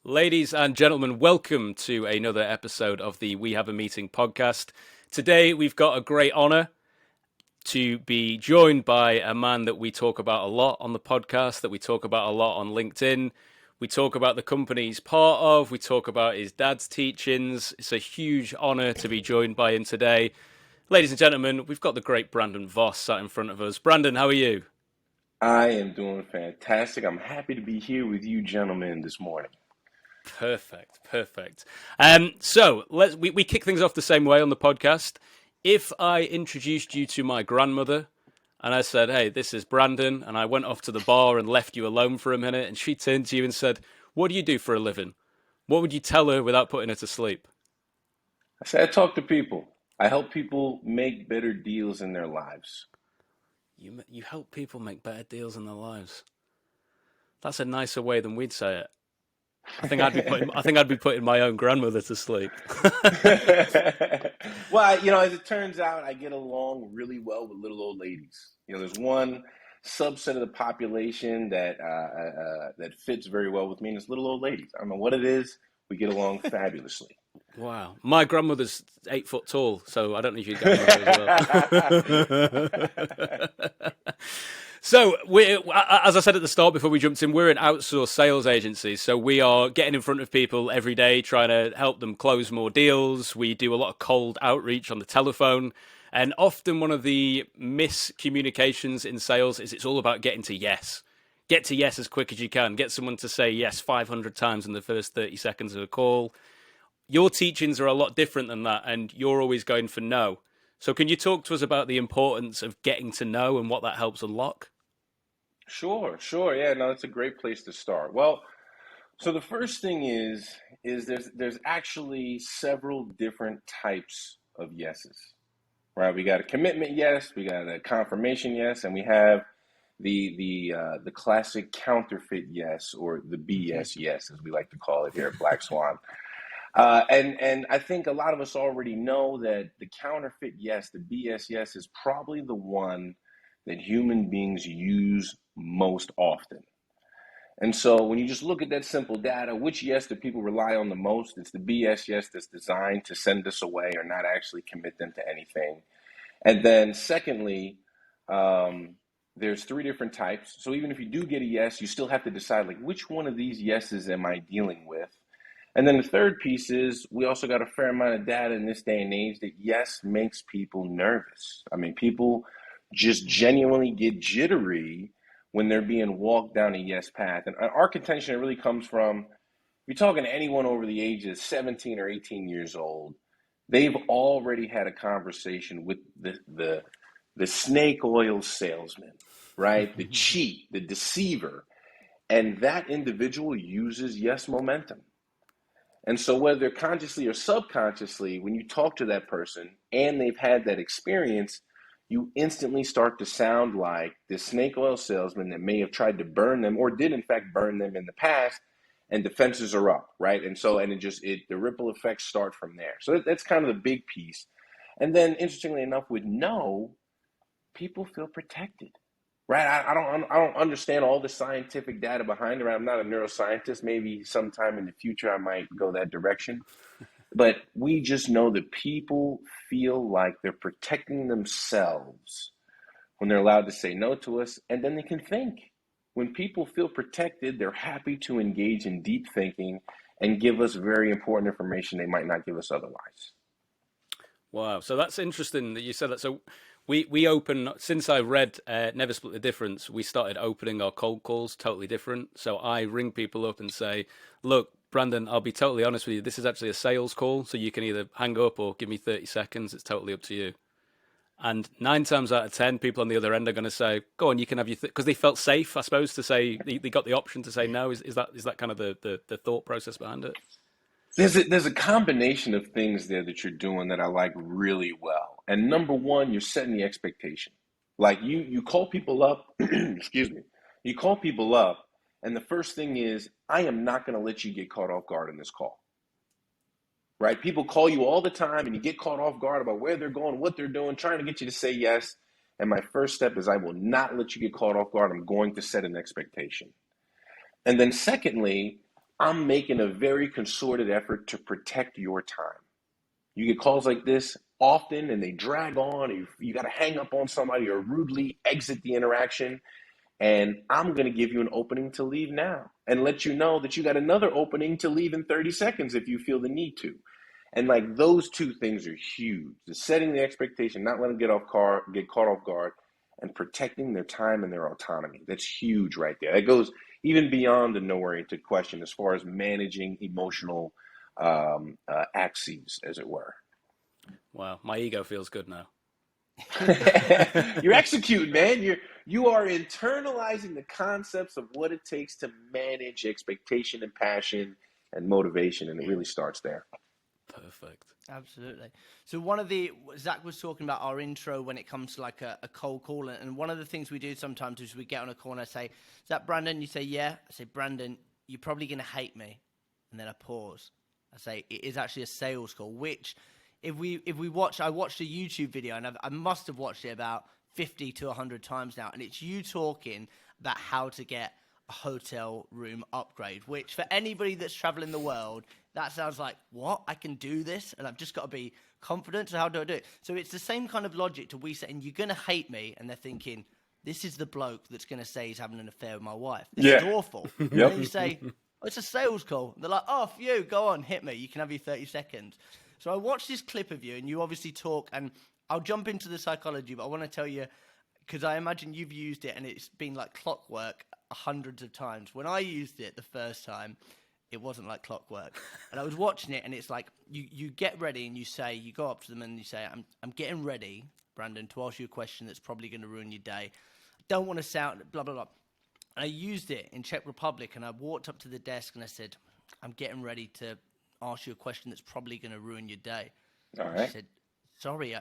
Ladies and gentlemen, welcome to another episode of the We Have a Meeting podcast. Today, we've got a great honor to be joined by a man that we talk about a lot on the podcast, that we talk about a lot on LinkedIn. We talk about the company he's part of. We talk about his dad's teachings. It's a huge honor to be joined by him today. Ladies and gentlemen, we've got the great Brandon Voss sat in front of us. Brandon, how are you? I am doing fantastic. I'm happy to be here with you gentlemen this morning. Perfect. So we kick things off the same way on the podcast. If I introduced you to my grandmother and I said, "Hey, this is Brandon," and I went off to the bar and left you alone for a minute, and she turned to you and said, "What do you do for a living?" What would you tell her without putting her to sleep? I say I talk to people. I help people make better deals in their lives. You help people make better deals in their lives. That's a nicer way than we'd say it. I think I'd be putting my own grandmother to sleep. Well, as it turns out, I get along really well with little old ladies. There's one subset of the population that fits very well with me, and it's little old ladies. I don't know what it is. We get along fabulously. Wow. My grandmother's 8 foot tall, so I don't know if you'd get on with her as well. So, as I said at the start before we jumped in, we're an outsourced sales agency. So we are getting in front of people every day, trying to help them close more deals. We do a lot of cold outreach on the telephone. And often one of the miscommunications in sales is it's all about getting to yes. Get to yes as quick as you can. Get someone to say yes 500 times in the first 30 seconds of a call. Your teachings are a lot different than that, and you're always going for no. So can you talk to us about the importance of getting to know and what that helps unlock? Sure. Yeah, no, that's a great place to start. Well, so the first thing is there's actually several different types of yeses, right? We got a commitment yes, we got a confirmation yes, and we have the classic counterfeit yes, or the BS yes, as we like to call it here at Black Swan. And I think a lot of us already know that the counterfeit yes, the BS yes, is probably the one that human beings use most often. And so when you just look at that simple data, which yes do people rely on the most? It's the BS yes that's designed to send us away or not actually commit them to anything. And then secondly, there's three different types. So even if you do get a yes, you still have to decide, like, which one of these yeses am I dealing with? And then the third piece is we also got a fair amount of data in this day and age that yes makes people nervous. I mean, people just genuinely get jittery when they're being walked down a yes path. And our contention really comes from, if you're talking to anyone over the age of 17 or 18 years old, they've already had a conversation with the snake oil salesman, right? The cheat, the deceiver. And that individual uses yes momentum. And so whether consciously or subconsciously, when you talk to that person and they've had that experience, you instantly start to sound like this snake oil salesman that may have tried to burn them or did in fact burn them in the past, and defenses are up, right? And so, and the ripple effects start from there. So that's kind of the big piece. And then interestingly enough, with no, people feel protected. Right, I don't understand all the scientific data behind it. Right? I'm not a neuroscientist. Maybe sometime in the future I might go that direction. But we just know that people feel like they're protecting themselves when they're allowed to say no to us, and then they can think. When people feel protected, they're happy to engage in deep thinking and give us very important information they might not give us otherwise. Wow. So that's interesting that you said that. So we open, since I read Never Split the Difference, we started opening our cold calls totally different. So I ring people up and say, look, Brandon, I'll be totally honest with you. This is actually a sales call. So you can either hang up or give me 30 seconds. It's totally up to you. And 9 times out of 10, people on the other end are going to say, go on, you can have your, because they felt safe, I suppose, to say, they got the option to say no. Is that kind of the thought process behind it? There's a combination of things there that you're doing that I like really well. And number one, you're setting the expectation. Like you call people up, excuse me, you call people up, and the first thing is, I am not going to let you get caught off guard in this call. Right? People call you all the time and you get caught off guard about where they're going, what they're doing, trying to get you to say yes. And my first step is I will not let you get caught off guard. I'm going to set an expectation. And then secondly, I'm making a very concerted effort to protect your time. You get calls like this often and they drag on. You got to hang up on somebody or rudely exit the interaction. And I'm going to give you an opening to leave now and let you know that you got another opening to leave in 30 seconds if you feel the need to. And like those two things are huge. The setting the expectation, not letting them get caught off guard, and protecting their time and their autonomy. That's huge right there. That goes even beyond the no-oriented question as far as managing emotional axes, as it were. Wow, my ego feels good now. You're executing, man. You are internalizing the concepts of what it takes to manage expectation and passion and motivation, and it really starts there. Perfect. Absolutely. So one of the, Zach was talking about our intro when it comes to like a cold call. And one of the things we do sometimes is we get on a call and I say, is that Brandon? You say, yeah. I say, Brandon, you're probably going to hate me. And then I pause. I say, it is actually a sales call, which if we watch, I watched a YouTube video and I must have watched it about 50 to 100 times now. And it's you talking about how to get a hotel room upgrade, which for anybody that's traveling the world, that sounds like, what? I can do this? And I've just got to be confident. So how do I do it? So it's the same kind of logic to we saying, you're going to hate me. And they're thinking, this is the bloke that's going to say he's having an affair with my wife. This is awful. Yep. And then you say, oh, it's a sales call. And they're like, oh, phew, go on, hit me. You can have your 30 seconds. So I watched this clip of you and you obviously talk, and I'll jump into the psychology, but I want to tell you, because I imagine you've used it and it's been like clockwork hundreds of times. When I used it the first time, it wasn't like clockwork. And I was watching it and it's like you get ready and you go up to them and you say, I'm getting ready, Brandon, to ask you a question that's probably going to ruin your day. I don't want to sound blah, blah, blah. And I used it in Czech Republic and I walked up to the desk and I said, I'm getting ready to ask you a question that's probably going to ruin your day. All right. She said, sorry,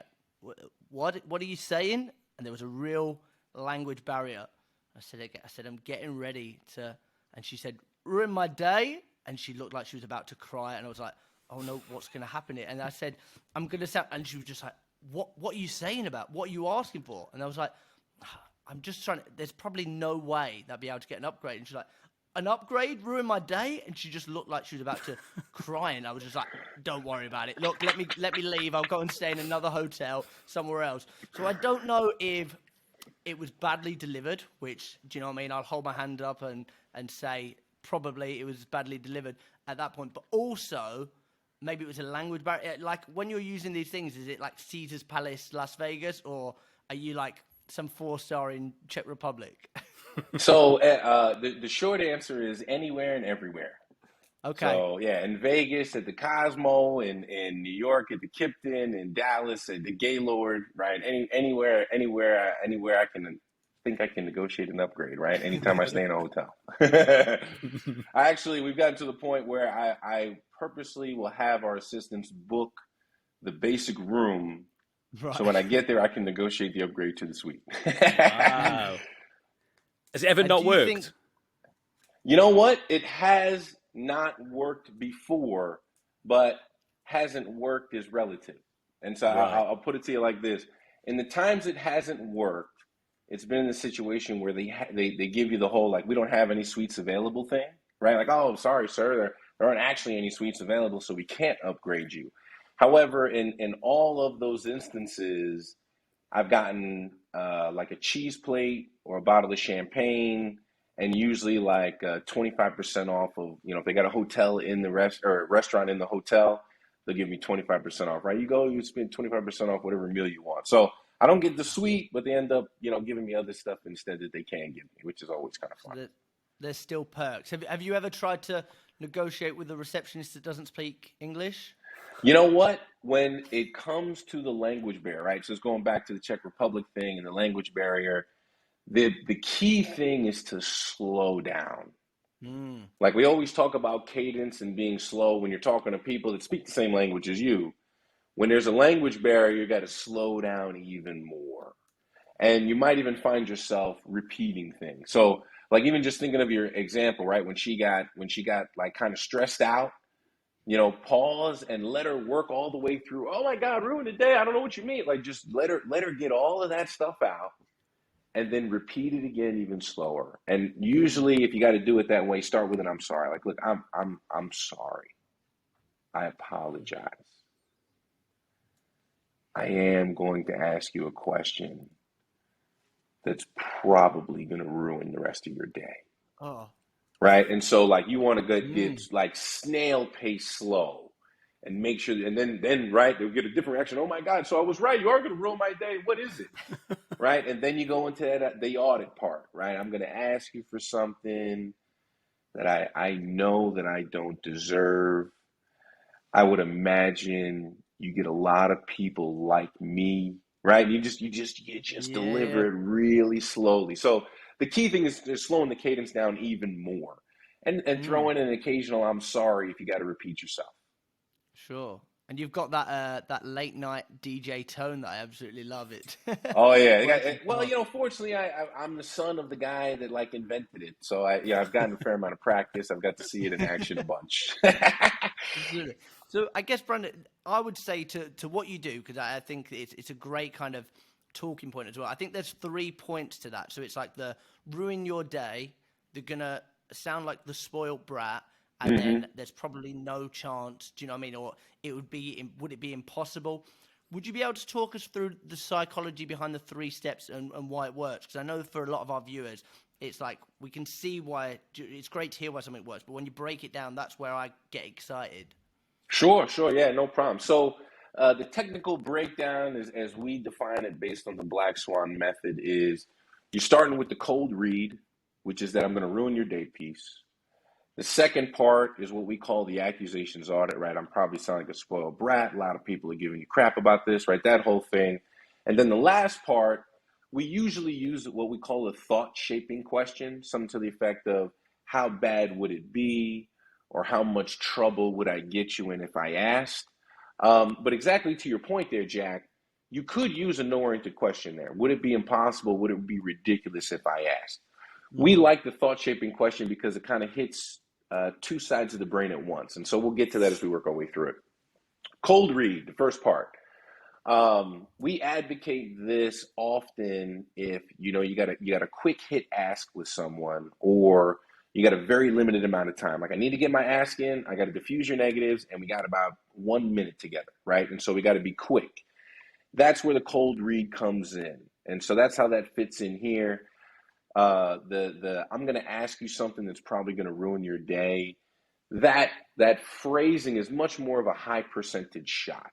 what are you saying? And there was a real language barrier. I said, I'm getting ready to, and she said, ruin my day. And she looked like she was about to cry. And I was like, oh no, what's going to happen here? And I said, I'm going to sound, and she was just like, what are you saying about? What are you asking for? And I was like, I'm just trying to, there's probably no way that I'd be able to get an upgrade. And she's like, an upgrade ruin my day? And she just looked like she was about to cry. And I was just like, don't worry about it. Look, let me leave. I'll go and stay in another hotel somewhere else. So I don't know if it was badly delivered, which, do you know what I mean? I'll hold my hand up and say probably it was badly delivered at that point. But also, maybe it was a language barrier. Like, when you're using these things, is it like Caesar's Palace, Las Vegas? Or are you like some 4-star in Czech Republic? So the short answer is anywhere and everywhere. Okay. So yeah, in Vegas at the Cosmo, in New York at the Kipton, in Dallas at the Gaylord, right? Anywhere I can think I can negotiate an upgrade, right? Anytime I stay in a hotel. We've gotten to the point where I purposely will have our assistants book the basic room, right, so when I get there I can negotiate the upgrade to the suite. Wow. Has it ever not worked? You know what? It has not worked before, but hasn't worked is relative. And so right, I'll put it to you like this. In the times it hasn't worked, it's been in a situation where they give you the whole, like, we don't have any suites available thing, right? Like, oh, sorry, sir, there aren't actually any suites available, so we can't upgrade you. However, in all of those instances, I've gotten like a cheese plate or a bottle of champagne, and usually like 25% off of, if they got a hotel in the restaurant in the hotel, they'll give me 25% off, right? You spend 25% off whatever meal you want. So I don't get the suite, but they end up, giving me other stuff instead that they can give me, which is always kind of fun. So there's still perks. Have you ever tried to negotiate with a receptionist that doesn't speak English? You know what? When it comes to the language barrier, right? So it's going back to the Czech Republic thing and the language barrier. The key thing is to slow down. Like, we always talk about cadence and being slow when you're talking to people that speak the same language as you. When there's a language barrier, you got to slow down even more. And you might even find yourself repeating things. So, like, even just thinking of your example, right? When she got like kind of stressed out, pause and let her work all the way through. Oh my God, ruined the day. I don't know what you mean. Like, just let her get all of that stuff out. and then repeat it again even slower. And usually, if you got to do it that way, start with an "I'm sorry." Like, look, I'm sorry. I apologize. I am going to ask you a question that's probably going to ruin the rest of your day. Oh. Right? And so, like, you want to get like snail pace slow and make sure, and then right, they'll get a different reaction. Oh my God, so I was right. You are going to ruin my day. What is it? Right? And then you go into the audit part, right? I'm going to ask you for something that I know that I don't deserve. I would imagine you get a lot of people like me, right? You just deliver it really slowly. So the key thing is slowing the cadence down even more, and throwing in an occasional "I'm sorry" if you got to repeat yourself. Sure. And you've got that late night DJ tone that I absolutely love it. Oh yeah, Working well, hard. fortunately, I'm the son of the guy that like invented it, so I've gotten a fair amount of practice. I've got to see it in action a bunch. Absolutely. So I guess, Brandon, I would say to what you do, because I think it's a great kind of talking point as well. I think there's 3 points to that. So it's like the ruin your day, they're going to sound like the spoiled brat, and then there's probably no chance, do you know what I mean? Or would it be impossible? Would you be able to talk us through the psychology behind the 3 steps and why it works? Because I know for a lot of our viewers, it's like we can see why it's great to hear why something works, but when you break it down, that's where I get excited. Sure, yeah, no problem. So the technical breakdown is, as we define it based on the Black Swan method, is you're starting with the cold read, which is that I'm going to ruin your day piece. The second part is what we call the accusations audit, right? I'm probably sounding like a spoiled brat. A lot of people are giving you crap about this, right? That whole thing. And then the last part, we usually use what we call a thought shaping question, something to the effect of how bad would it be? Or how much trouble would I get you in if I asked? But exactly to your point there, Jack, you could use a no-oriented question there. Would it be impossible? Would it be ridiculous if I asked? We like the thought-shaping question because it kind of hits 2 sides of the brain at once. And so we'll get to that as we work our way through it. Cold read, the first part. We advocate this often if you got a quick hit ask with someone, or you got a very limited amount of time. Like, I need to get my ask in, I got to diffuse your negatives, and we got about 1 minute together, right? And so we got to be quick. That's where the cold read comes in, and so that's how that fits in here. I'm going to ask you something that's probably going to ruin your day. That phrasing is much more of a high percentage shot.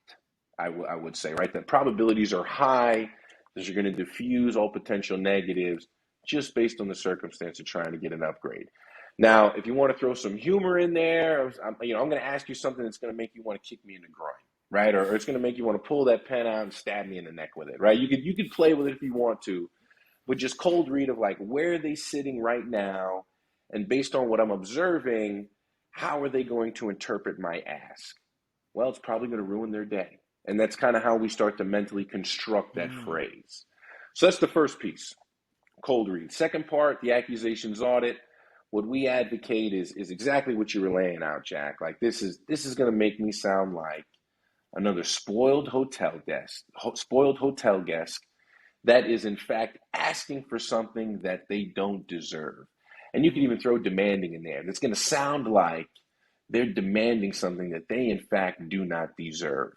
I would say, right? The probabilities are high that you're going to diffuse all potential negatives just based on the circumstance of trying to get an upgrade. Now, if you want to throw some humor in there, I'm going to ask you something that's going to make you want to kick me in the groin, right? Or it's going to make you want to pull that pen out and stab me in the neck with it, right? You could play with it if you want to, but just cold read of like, where are they sitting right now? And based on what I'm observing, how are they going to interpret my ask? Well, it's probably going to ruin their day. And that's kind of how we start to mentally construct that phrase. So that's the first piece, cold read. Second part, the accusations audit. What we advocate is exactly what you were laying out, Jack. Like, this is going to make me sound like another spoiled hotel guest that is in fact asking for something that they don't deserve. And you can even throw demanding in there. It's going to sound like they're demanding something that they in fact do not deserve.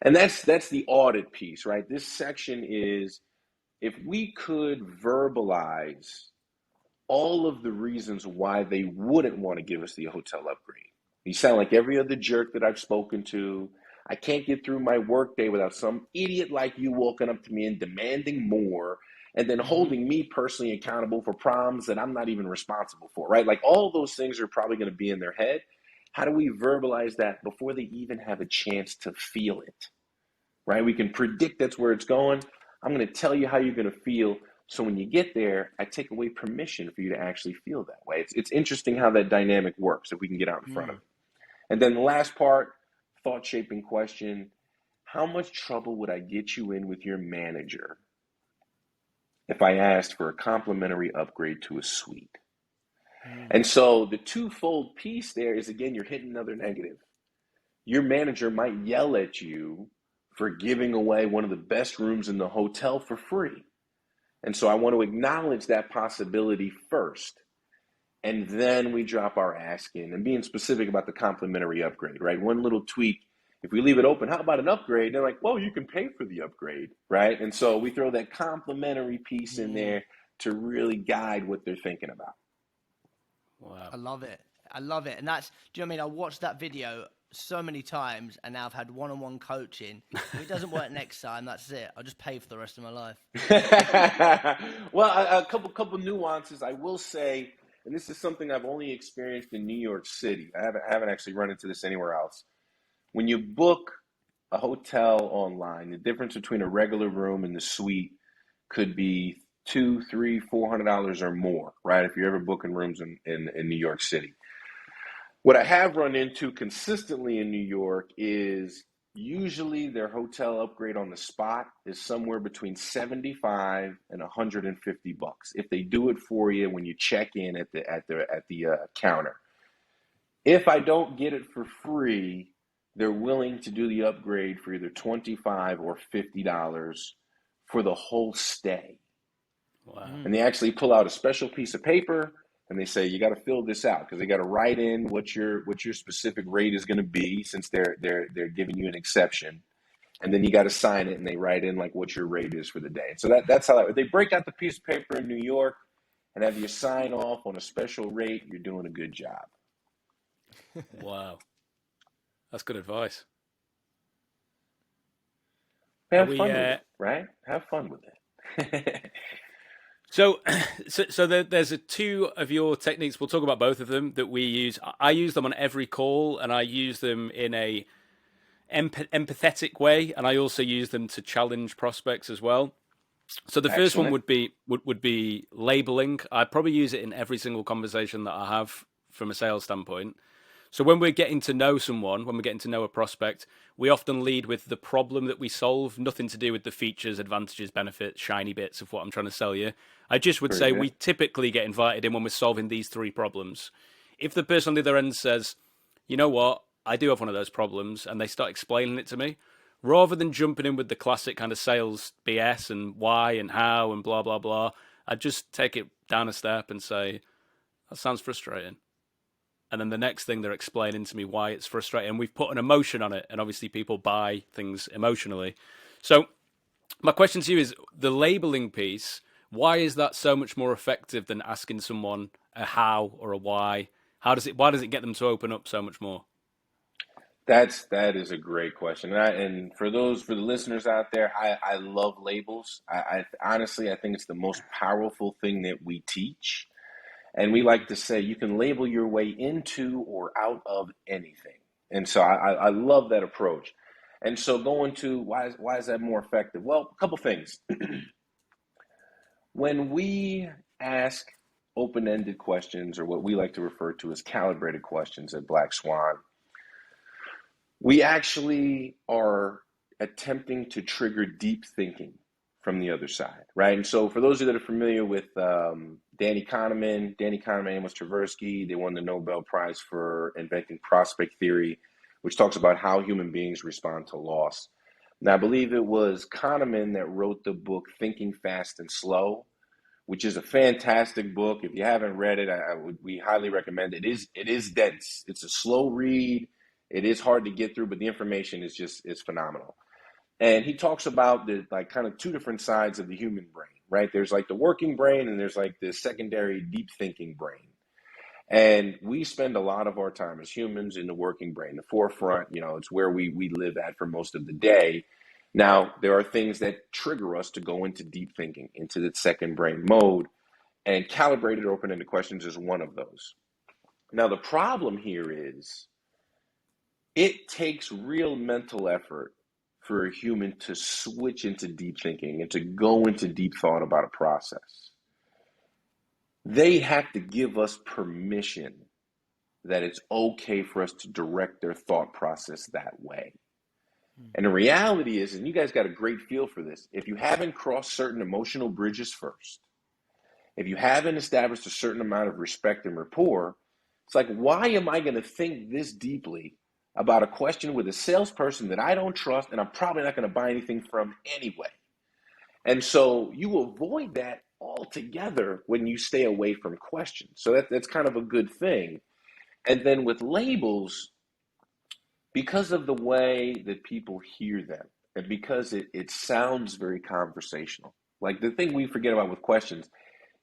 And that's the audit piece, right? This section is, if we could verbalize all of the reasons why they wouldn't want to give us the hotel upgrade. You sound like every other jerk that I've spoken to. I can't get through my workday without some idiot like you walking up to me and demanding more, and then holding me personally accountable for problems that I'm not even responsible for, right? Like, all those things are probably going to be in their head. How do we verbalize that before they even have a chance to feel it, right? We can predict that's where it's going. I'm going to tell you how you're going to feel. So when you get there, I take away permission for you to actually feel that way. It's interesting how that dynamic works if we can get out in front of it. And then the last part, thought-shaping question, how much trouble would I get you in with your manager if I asked for a complimentary upgrade to a suite? And so the twofold piece there is, again, you're hitting another negative. Your manager might yell at you for giving away one of the best rooms in the hotel for free. And so I want to acknowledge that possibility first. And then we drop our ask in, and being specific about the complimentary upgrade, right? One little tweak, if we leave it open, how about an upgrade? They're like, well, you can pay for the upgrade, right? And so we throw that complimentary piece in there to really guide what they're thinking about. Wow. I love it. I love it. And that's, do you know what I mean? I watched that video so many times, and now I've had one-on-one coaching. If it doesn't work next time, that's it. I'll just pay for the rest of my life. Well, a couple nuances. I will say, and this is something I've only experienced in New York City. I haven't actually run into this anywhere else. When you book a hotel online, the difference between a regular room and the suite could be $200, $300, $400 or more, right? If you're ever booking rooms in New York City. What I have run into consistently in New York is usually their hotel upgrade on the spot is somewhere between $75 and $150 if they do it for you when you check in at the counter. If I don't get it for free, they're willing to do the upgrade for either $25 or $50 for the whole stay. Wow. And they actually pull out a special piece of paper and they say, you got to fill this out because they got to write in what your specific rate is going to be, since they're giving you an exception. And then you got to sign it, and they write in like what your rate is for the day. So that's how they break out the piece of paper in New York and have you sign off on a special rate. You're doing a good job. Wow. That's good advice. Have fun with it, right? Have fun with it. So there's two of your techniques. We'll talk about both of them that we use. I use them on every call, and I use them in a empathetic way, and I also use them to challenge prospects as well. So the first one would be labeling. I probably use it in every single conversation that I have from a sales standpoint. So when we're getting to know someone, when we're getting to know a prospect, we often lead with the problem that we solve, nothing to do with the features, advantages, benefits, shiny bits of what I'm trying to sell you. I just would say we typically get invited in when we're solving these three problems. If the person on the other end says, you know what, I do have one of those problems, and they start explaining it to me, rather than jumping in with the classic kind of sales BS and why and how and blah, blah, blah, I just take it down a step and say, that sounds frustrating. And then the next thing, they're explaining to me why it's frustrating. And we've put an emotion on it. And obviously people buy things emotionally. So my question to you is, the labeling piece, why is that so much more effective than asking someone a how or a why? Why does it get them to open up so much more? That is a great question. And for the listeners out there, I love labels. I honestly, I think it's the most powerful thing that we teach. And we like to say you can label your way into or out of anything. And so I love that approach. And so going to why is that more effective? Well, a couple things. When we ask open-ended questions, or what we like to refer to as calibrated questions at Black Swan, we actually are attempting to trigger deep thinking from the other side, right? And so for those of you that are familiar with Danny Kahneman and Amos Tversky, they won the Nobel Prize for inventing prospect theory, which talks about how human beings respond to loss. Now, I believe it was Kahneman that wrote the book Thinking Fast and Slow, which is a fantastic book. If you haven't read it, we highly recommend it. It is dense. It's a slow read. It is hard to get through, but the information is phenomenal. And he talks about the kind of two different sides of the human brain, right? There's like the working brain, and there's like the secondary deep thinking brain. And we spend a lot of our time as humans in the working brain, the forefront. It's where we live at for most of the day. Now, there are things that trigger us to go into deep thinking, into the second brain mode, and calibrated open-ended questions is one of those. Now, the problem here is it takes real mental effort for a human to switch into deep thinking and to go into deep thought about a process. They have to give us permission that it's okay for us to direct their thought process that way. And the reality is, and you guys got a great feel for this, if you haven't crossed certain emotional bridges first, if you haven't established a certain amount of respect and rapport, it's like, why am I going to think this deeply about a question with a salesperson that I don't trust and I'm probably not going to buy anything from anyway? And so you avoid that altogether when you stay away from questions. So that's kind of a good thing. And then with labels, because of the way that people hear them, and because it sounds very conversational, like the thing we forget about with questions,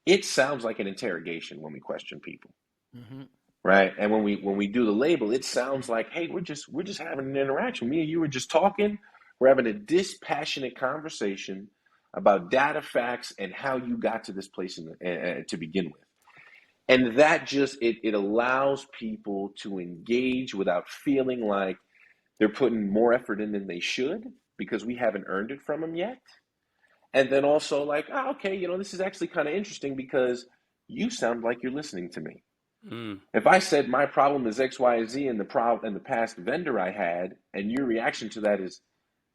it sounds like an interrogation when we question people, Mm-hmm. right? And when we do the label, it sounds like, hey, we're just having an interaction. Me and you were just talking. We're having a dispassionate conversation about data, facts, and how you got to this place to begin with. And that just it allows people to engage without feeling like they're putting more effort in than they should because we haven't earned it from them yet. And then also like, oh, okay, this is actually kind of interesting because you sound like you're listening to me. Mm. If I said my problem is X, Y, Z and the past vendor I had, and your reaction to that is,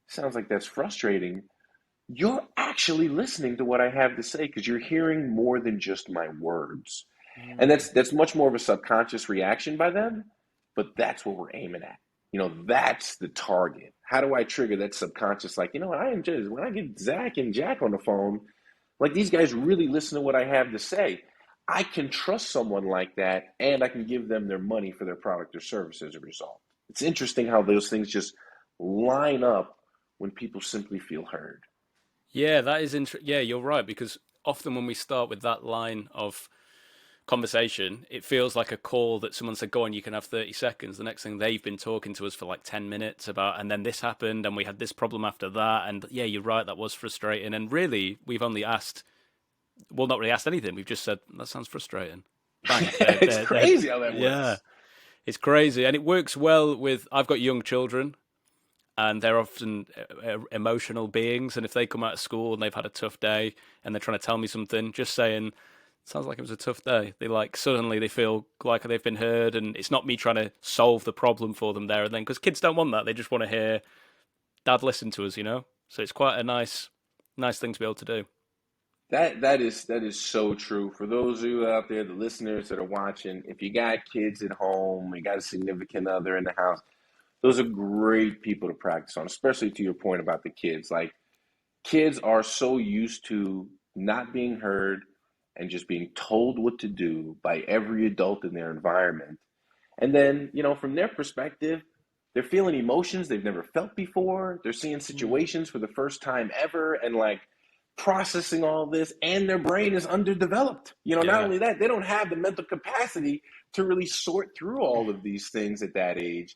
sounds like that's frustrating, you're actually listening to what I have to say because you're hearing more than just my words. And that's much more of a subconscious reaction by them, but that's what we're aiming at. That's the target. How do I trigger that subconscious? Like, I enjoy this. When I get Zach and Jack on the phone, like these guys really listen to what I have to say. I can trust someone like that, and I can give them their money for their product or service as a result. It's interesting how those things just line up when people simply feel heard. Yeah, that is interesting. Yeah, you're right, because often when we start with that line of conversation, it feels like a call that someone said, go on, you can have 30 seconds. The next thing, they've been talking to us for like 10 minutes about, and then this happened, and we had this problem after that. And yeah, you're right, that was frustrating. And really, we've only asked, well, not really asked anything. We've just said, that sounds frustrating. Bang. It's crazy how that works. Yeah, it's crazy. And it works well with, I've got young children, and they're often emotional beings. And if they come out of school and they've had a tough day and they're trying to tell me something, just saying, sounds like it was a tough day. They suddenly they feel like they've been heard, and it's not me trying to solve the problem for them there and then, because kids don't want that. They just want to hear Dad listen to us, So it's quite a nice thing to be able to do. That is so true. For those of you out there, the listeners that are watching, if you got kids at home, you got a significant other in the house, those are great people to practice on, especially to your point about the kids. Like, kids are so used to not being heard and just being told what to do by every adult in their environment. And then, from their perspective, they're feeling emotions they've never felt before. They're seeing situations for the first time ever and like processing all this, and their brain is underdeveloped. Not Yeah. only that, they don't have the mental capacity to really sort through all of these things at that age.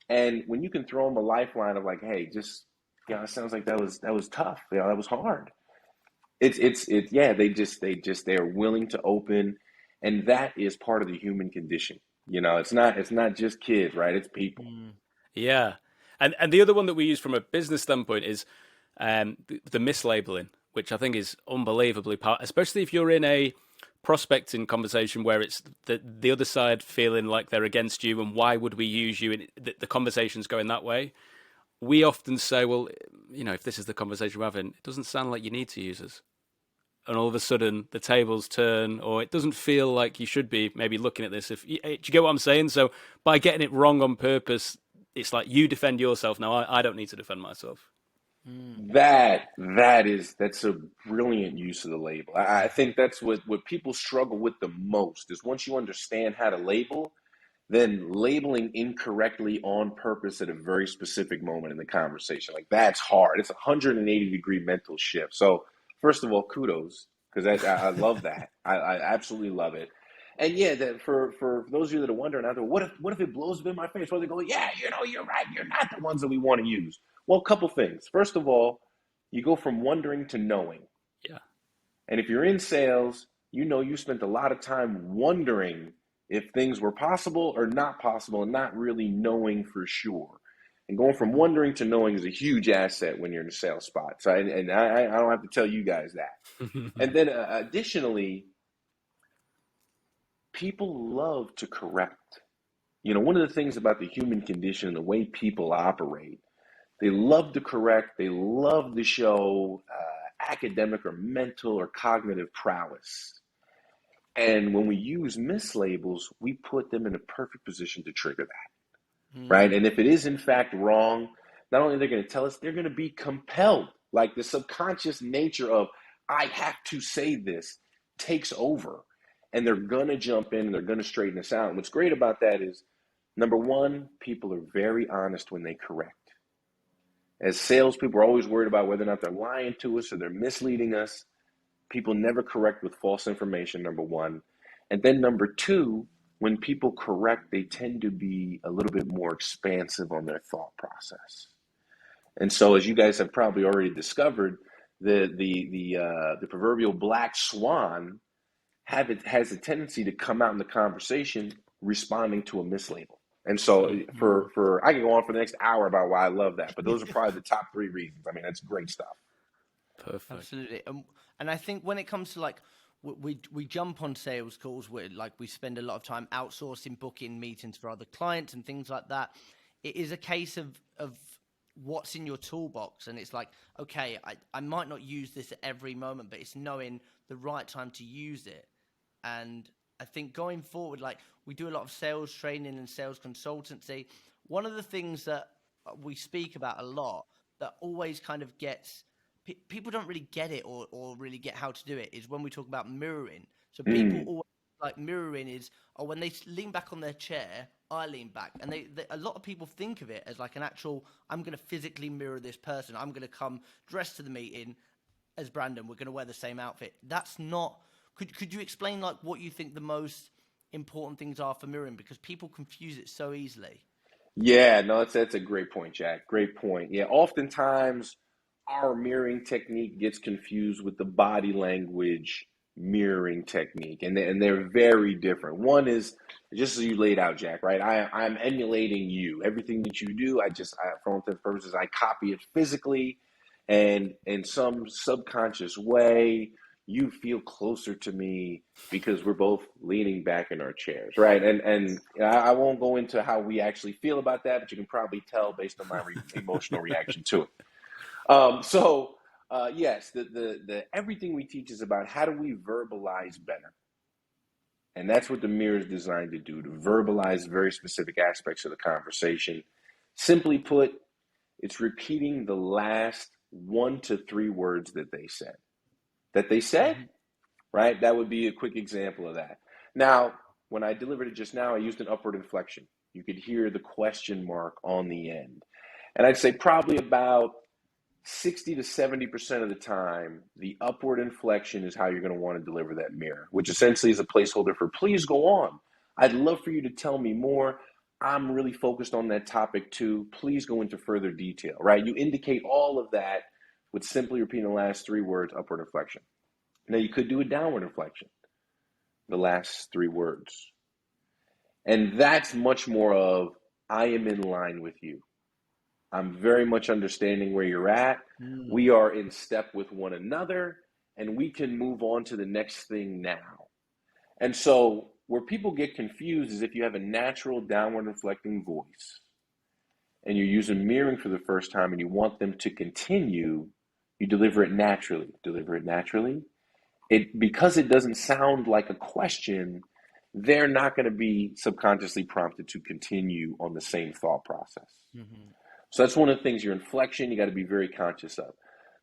And when you can throw them a lifeline of like, hey, just, it sounds like that was tough. That was hard. Yeah, they are willing to open, and that is part of the human condition. It's not just kids, right? It's people. Yeah. And the other one that we use from a business standpoint is the mislabeling, which I think is unbelievably powerful, especially if you're in a prospecting conversation where it's the other side feeling like they're against you and why would we use you, and the conversation's going that way. We often say, well, if this is the conversation we're having, it doesn't sound like you need to use us. And all of a sudden the tables turn, or it doesn't feel like you should be maybe looking at this. Do you get what I'm saying? So by getting it wrong on purpose, it's like you defend yourself. Now I don't need to defend myself. That's a brilliant use of the label. I think that's what people struggle with the most is once you understand how to label, then labeling incorrectly on purpose at a very specific moment in the conversation. Like, that's hard. It's a 180-degree mental shift. So first of all, kudos, because I love that. I absolutely love it. And yeah, that for those of you that are wondering out there, what if it blows up in my face? Well, they go, yeah, you're right. You're not the ones that we want to use. Well, a couple things. First of all, you go from wondering to knowing. Yeah. And if you're in sales, you spent a lot of time wondering if things were possible or not possible and not really knowing for sure. And going from wondering to knowing is a huge asset when you're in a sales spot. So, and I don't have to tell you guys that. And then additionally, people love to correct. One of the things about the human condition and the way people operate, they love to correct. They love to show academic or mental or cognitive prowess. And when we use mislabels, we put them in a perfect position to trigger that, right? And if it is in fact wrong, not only are they going to tell us, they're going to be compelled. Like the subconscious nature of, I have to say this, takes over. And they're going to jump in and they're going to straighten us out. And what's great about that is, number one, people are very honest when they correct. As salespeople, we're always worried about whether or not they're lying to us or they're misleading us. People never correct with false information, number one. And then number two, when people correct, they tend to be a little bit more expansive on their thought process. And so, as you guys have probably already discovered, the proverbial black swan has a tendency to come out in the conversation responding to a mislabel. And so for I can go on for the next hour about why I love that, but those are probably the top three reasons. I mean, that's great stuff. Perfect. Absolutely. And I think when it comes to like, we jump on sales calls where like we spend a lot of time outsourcing, booking meetings for other clients and things like that. It is a case of what's in your toolbox. And it's like, okay, I might not use this at every moment, but it's knowing the right time to use it. And I think going forward, like we do a lot of sales training and sales consultancy. One of the things that we speak about a lot that always kind of gets, people don't really get it or really get how to do it, is when we talk about mirroring. So people always like mirroring is, when they lean back on their chair, I lean back. And they a lot of people think of it as like an actual, I'm going to physically mirror this person. I'm going to come dressed to the meeting as Brandon. We're going to wear the same outfit. That's not... Could you explain like what you think the most important things are for mirroring? Because people confuse it so easily. Yeah, no, that's a great point, Jack. Great point. Yeah, oftentimes our mirroring technique gets confused with the body language mirroring technique, and they're very different. One is just as you laid out, Jack, right? I'm emulating you. Everything that you do, for all intents and purposes, I copy it physically, and in some subconscious way, you feel closer to me because we're both leaning back in our chairs, right? And I won't go into how we actually feel about that, but you can probably tell based on my emotional reaction to it. Yes, the everything we teach is about how do we verbalize better, and that's what the mirror is designed to do, to verbalize very specific aspects of the conversation. Simply put, it's repeating the last 1 to 3 words that they said. Right? That would be a quick example of that. Now, when I delivered it just now, I used an upward inflection. You could hear the question mark on the end. And I'd say probably about 60 to 70% of the time, the upward inflection is how you're going to want to deliver that mirror, which essentially is a placeholder for please go on. I'd love for you to tell me more. I'm really focused on that topic too. Please go into further detail, right? You indicate all of that with simply repeating the last 3 words, upward inflection. Now, you could do a downward inflection, the last 3 words. And that's much more of, I am in line with you. I'm very much understanding where you're at. We are in step with one another, and we can move on to the next thing now. And so where people get confused is if you have a natural downward inflecting voice and you're using mirroring for the first time and you want them to continue, you deliver it naturally. Because it doesn't sound like a question, they're not going to be subconsciously prompted to continue on the same thought process. So that's one of the things, your inflection, you got to be very conscious of.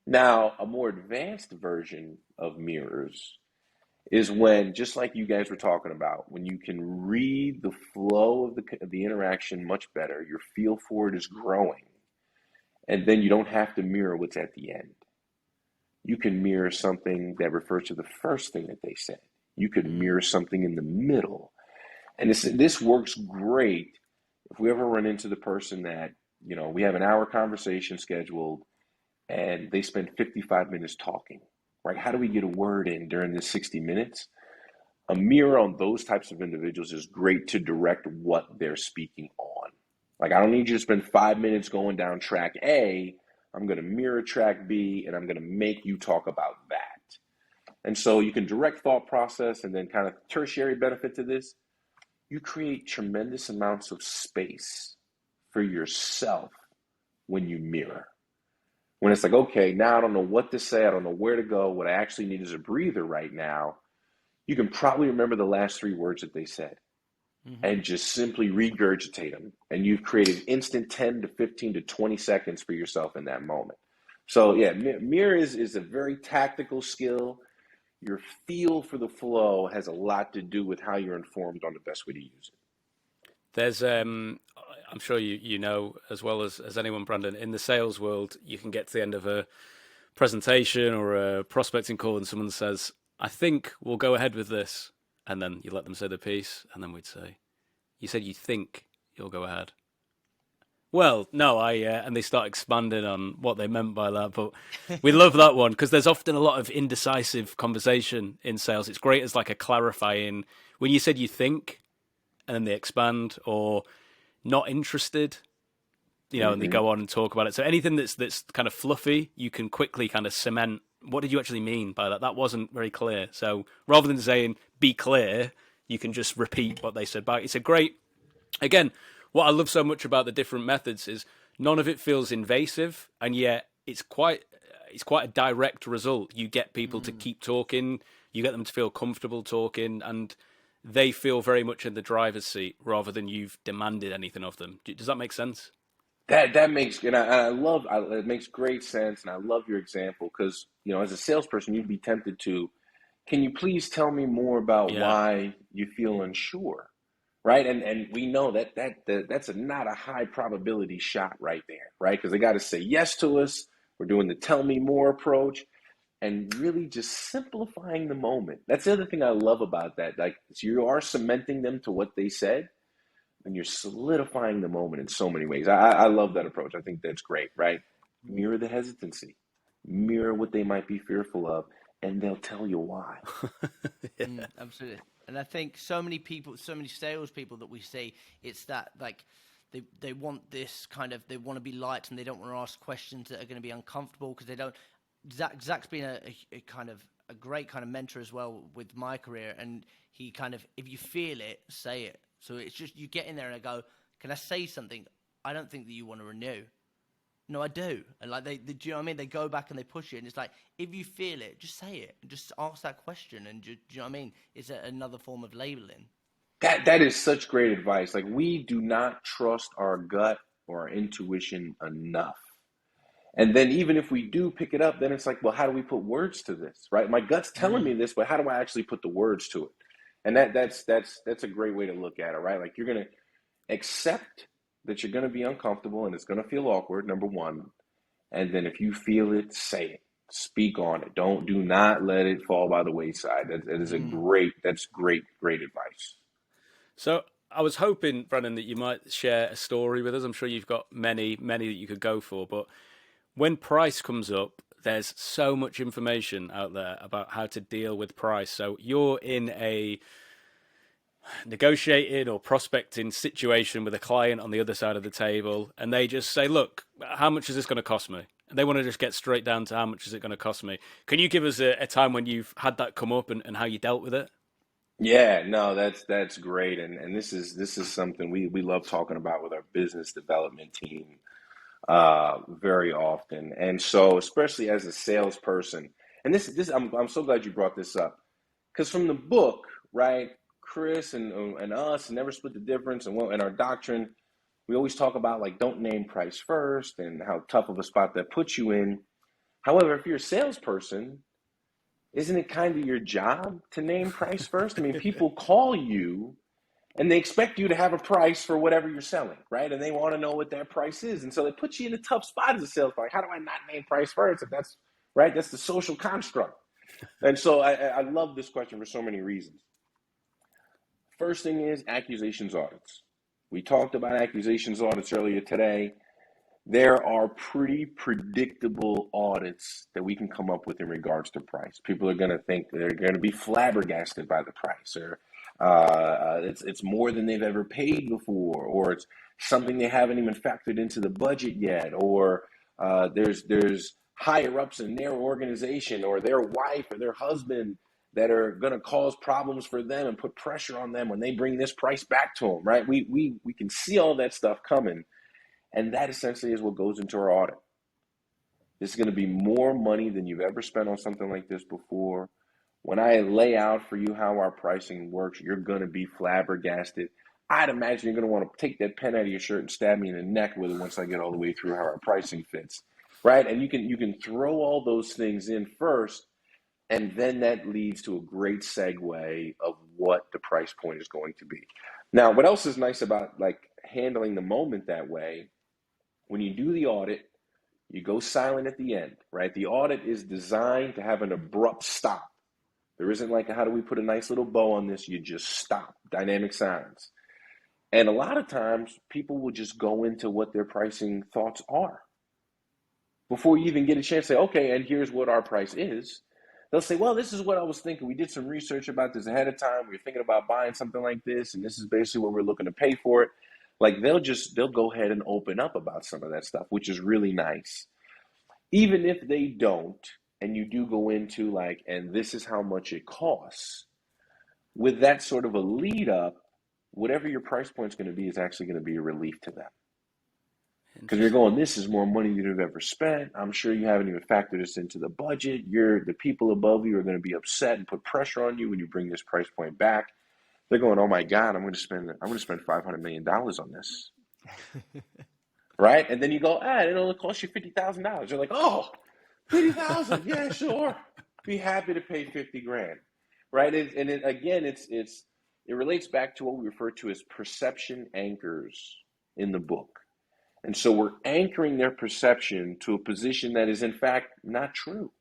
Now, a more advanced version of mirrors is when, just like you guys were talking about, when you can read the flow of the interaction much better, your feel for it is growing, and then you don't have to mirror what's at the end. You can mirror something that refers to the first thing that they said. You could mirror something in the middle. And this works great if we ever run into the person that, we have an hour conversation scheduled and they spend 55 minutes talking, right? How do we get a word in during this 60 minutes? A mirror on those types of individuals is great to direct what they're speaking on. Like, I don't need you to spend 5 minutes going down track A. I'm going to mirror track B, and I'm going to make you talk about that. And so you can direct thought process, and then kind of tertiary benefit to this, you create tremendous amounts of space for yourself when you mirror. When it's like, okay, now I don't know what to say. I don't know where to go. What I actually need is a breather right now. You can probably remember the last 3 words that they said and just simply regurgitate them. And you've created instant 10 to 15 to 20 seconds for yourself in that moment. So yeah, mirror is a very tactical skill. Your feel for the flow has a lot to do with how you're informed on the best way to use it. There's, I'm sure you know as well as anyone, Brandon, in the sales world, you can get to the end of a presentation or a prospecting call and someone says, I think we'll go ahead with this. And then you let them say the piece. And then we'd say, you said you think you'll go ahead. Well, no, and they start expanding on what they meant by that. But we love that one because there's often a lot of indecisive conversation in sales. It's great as like a clarifying, when you said you think, and then they expand, or not interested, and they go on and talk about it. So anything that's kind of fluffy, you can quickly kind of cement, what did you actually mean by that? That wasn't very clear. So rather than saying, be clear, you can just repeat what they said back. It's a great, again, what I love so much about the different methods is none of it feels invasive, and yet it's quite a direct result. You get people to keep talking, you get them to feel comfortable talking, and they feel very much in the driver's seat rather than you've demanded anything of them. Does that make sense? That makes, and I love, it makes great sense, and I love your example because, as a salesperson, you'd be tempted to, can you please tell me more about why you feel unsure, right? And we know that's not a high probability shot right there, right? Because they got to say yes to us. We're doing the tell me more approach, and really just simplifying the moment. That's the other thing I love about that. Like, so you are cementing them to what they said, and you're solidifying the moment in so many ways. I love that approach. I think that's great, right? Mirror the hesitancy, mirror what they might be fearful of, and they'll tell you why. Absolutely. And I think so many salespeople that we see, it's that like they want this kind of, they want to be light and they don't want to ask questions that are going to be uncomfortable because they don't. Zach's been a kind of a great kind of mentor as well with my career, and he kind of, if you feel it, say it. So it's just you get in there and I go, can I say something? I don't think that you want to renew. No, I do. And like do you know what I mean? They go back and they push it, and it's like, if you feel it, just say it, just ask that question, and do you know what I mean? It's another form of labeling. That is such great advice. Like, we do not trust our gut or our intuition enough. And then even if we do pick it up, then it's like, well, how do we put words to this, right? My gut's telling me this, but how do I actually put the words to it? And that's a great way to look at it, right? Like, you're going to accept that you're going to be uncomfortable and it's going to feel awkward, number one. And then if you feel it, say it, speak on it. Do not let it fall by the wayside. That's great advice. So I was hoping, Brandon, that you might share a story with us. I'm sure you've got many that you could go for, but when price comes up, there's so much information out there about how to deal with price. So you're in a negotiating or prospecting situation with a client on the other side of the table, and they just say, look, how much is this going to cost me? And they want to just get straight down to how much is it going to cost me. Can you give us a time when you've had that come up and how you dealt with it? Yeah, no, that's great. And this is something we love talking about with our business development team very often. And so, especially as a salesperson, and this I'm so glad you brought this up, because from the book, right, Chris and us, Never Split the Difference, and our doctrine, we always talk about, like, don't name price first and how tough of a spot that puts you in. However, if you're a salesperson, isn't it kind of your job to name price first? I mean, people call you and they expect you to have a price for whatever you're selling, right? And they want to know what that price is. And so they put you in a tough spot as a sales guy. How do I not name price first? If that's right, that's the social construct. And so I love this question for so many reasons. First thing is accusations audits. We talked about accusations audits earlier today. There are pretty predictable audits that we can come up with in regards to price. People are going to think they're going to be flabbergasted by the price, or it's more than they've ever paid before, or it's something they haven't even factored into the budget yet, or there's higher ups in their organization or their wife or their husband that are going to cause problems for them and put pressure on them when they bring this price back to them, right? We can see all that stuff coming. And that essentially is what goes into our audit. This is going to be more money than you've ever spent on something like this before. When I lay out for you how our pricing works, you're going to be flabbergasted. I'd imagine you're going to want to take that pen out of your shirt and stab me in the neck with it once I get all the way through how our pricing fits. right? And you can throw all those things in first, and then that leads to a great segue of what the price point is going to be. Now, what else is nice about like handling the moment that way? When you do the audit, you go silent at the end, right? The audit is designed to have an abrupt stop. There isn't like, how do we put a nice little bow on this? You just stop, dynamic silence. And a lot of times people will just go into what their pricing thoughts are. Before you even get a chance to say, okay, and here's what our price is, they'll say, well, this is what I was thinking. We did some research about this ahead of time. We were thinking about buying something like this, and this is basically what we're looking to pay for it. Like they'll go ahead and open up about some of that stuff, which is really nice. Even if they don't, and you do go into like, and this is how much it costs, with that sort of a lead up, whatever your price point is going to be is actually going to be a relief to them. Because you're going, this is more money than you've ever spent. I'm sure you haven't even factored this into the budget. The people above you are going to be upset and put pressure on you when you bring this price point back. They're going, oh my God, I'm going to spend $500 million on this. Right? And then you go, it only costs you $50,000. You're like, oh, $50,000, yeah, sure. Be happy to pay $50,000. Right? It relates back to what we refer to as perception anchors in the book. And so we're anchoring their perception to a position that is in fact not true.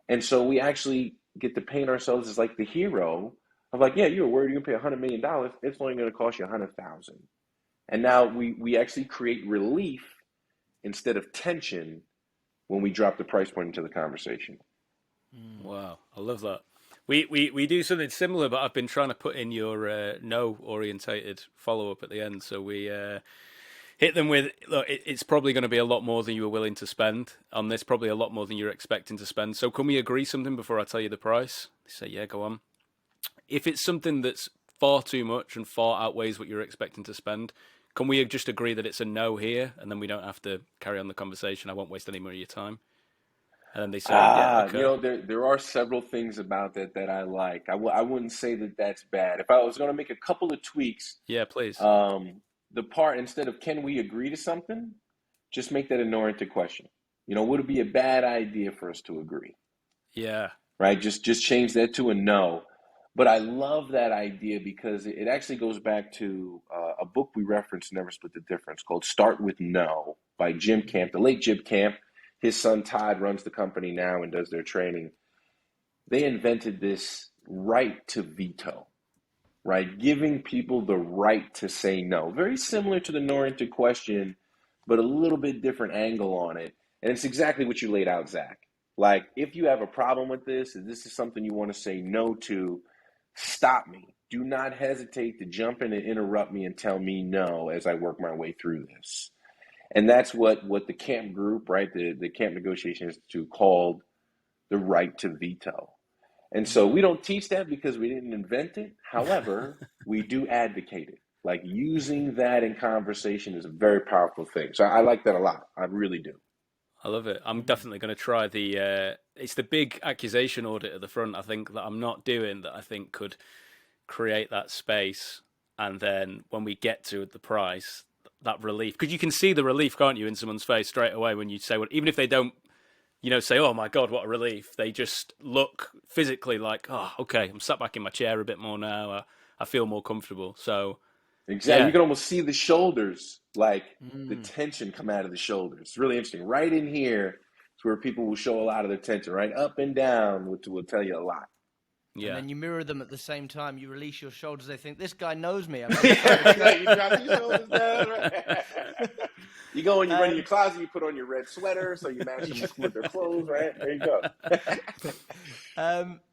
And so we actually get to paint ourselves as like the hero of like, yeah, you were worried you're gonna pay $100 million. It's only gonna cost you $100,000. And now we actually create relief instead of tension when we drop the price point into the conversation. Wow, I love that. We do something similar, but I've been trying to put in your no orientated follow up at the end. So we hit them with, look, it's probably going to be a lot more than you were willing to spend on this, probably a lot more than you're expecting to spend. So can we agree something before I tell you the price? They say, yeah, go on. If it's something that's far too much and far outweighs what you're expecting to spend, can we just agree that it's a no here, and then we don't have to carry on the conversation? I won't waste any more of your time. And then they say, yeah, okay. There are several things about that I like. I wouldn't say that that's bad. If I was going to make a couple of tweaks, yeah, please. The part, instead of can we agree to something, just make that an oriented question. Would it be a bad idea for us to agree? Yeah. Right? Just change that to a no. But I love that idea because it actually goes back to a book we referenced, Never Split the Difference, called Start With No by Jim Camp, the late Jim Camp. His son Todd runs the company now and does their training. They invented this right to veto. Right? Giving people the right to say no. Very similar to the no-oriented question, but a little bit different angle on it. And it's exactly what you laid out, Zach. Like, if you have a problem with this, and this is something you want to say no to, stop me. Do not hesitate to jump in and interrupt me and tell me no as I work my way through this. And that's what the camp group, right, the Camp Negotiation Institute called the right to veto. And so we don't teach that because we didn't invent it. However, we do advocate it. Like using that in conversation is a very powerful thing. So I like that a lot. I really do. I love it. I'm definitely going to try it's the big accusation audit at the front, I think, that I'm not doing that I think could create that space. And then when we get to the price, that relief, because you can see the relief, can't you, in someone's face straight away when you say, well, even if they don't, say, oh my God, what a relief. They just look physically like, oh, okay, I'm sat back in my chair a bit more now. I feel more comfortable. So exactly, yeah. You can almost see the shoulders, like the tension come out of the shoulders. It's really interesting. Right in here is where people will show a lot of their tension, right? Up and down, which will tell you a lot. Yeah. And then you mirror them at the same time. You release your shoulders. They think, this guy knows me. You drop your shoulders down. Right? You go and you run in your closet. You put on your red sweater so you match them with their clothes, right? There you go.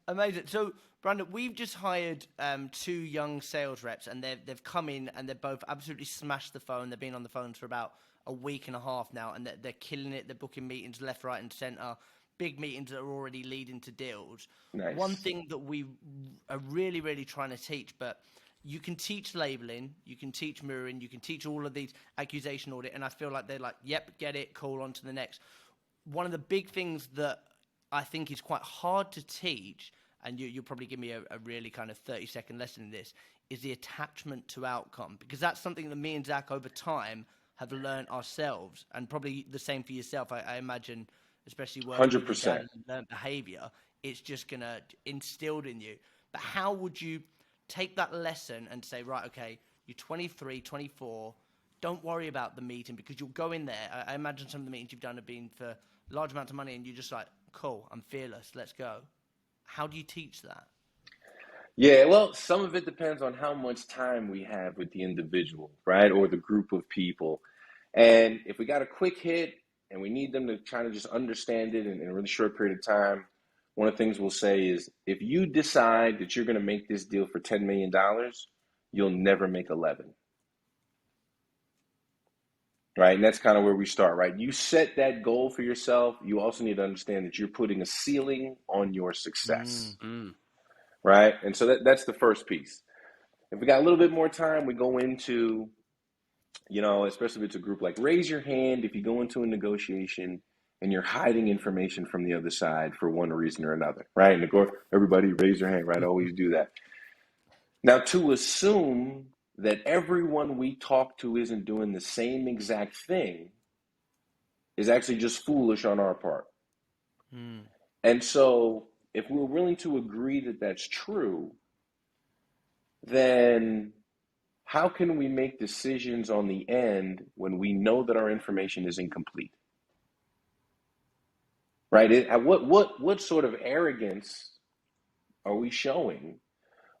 Amazing. So, Brandon, we've just hired 2 young sales reps, and they've come in and they've both absolutely smashed the phone. They've been on the phones for about a week and a half now, and they're killing it. They're booking meetings left, right, and center. Big meetings that are already leading to deals. Nice. One thing that we are really, really trying to teach, but you can teach labeling, you can teach mirroring, you can teach all of these accusation audit, and I feel like they're like, yep, get it, cool, on to the next. One of the big things that I think is quite hard to teach, and you'll probably give me a really kind of 30-second lesson in this, is the attachment to outcome, because that's something that me and Zach over time have learned ourselves, and probably the same for yourself. I imagine, especially working with your 100%. dad and learned behavior, it's just going to instilled in you. But how would you take that lesson and say, right, okay, you're 23, 24, don't worry about the meeting, because you'll go in there. I imagine some of the meetings you've done have been for large amounts of money, and you're just like, cool, I'm fearless, let's go. How do you teach that? Yeah, well, some of it depends on how much time we have with the individual, right? Or the group of people. And if we got a quick hit and we need them to kind of just understand it in a really short period of time, one of the things we'll say is, if you decide that you're going to make this deal for $10 million, you'll never make 11. Right? And that's kind of where we start, right? You set that goal for yourself. You also need to understand that you're putting a ceiling on your success. Right? And so that's the first piece. If we got a little bit more time, we go into, especially if it's a group, like raise your hand if you go into a negotiation and you're hiding information from the other side for one reason or another, right? And of course, everybody raise your hand, right? Always do that. Now, to assume that everyone we talk to isn't doing the same exact thing is actually just foolish on our part. And so if we're willing to agree that that's true, then how can we make decisions on the end when we know that our information is incomplete? Right? What sort of arrogance are we showing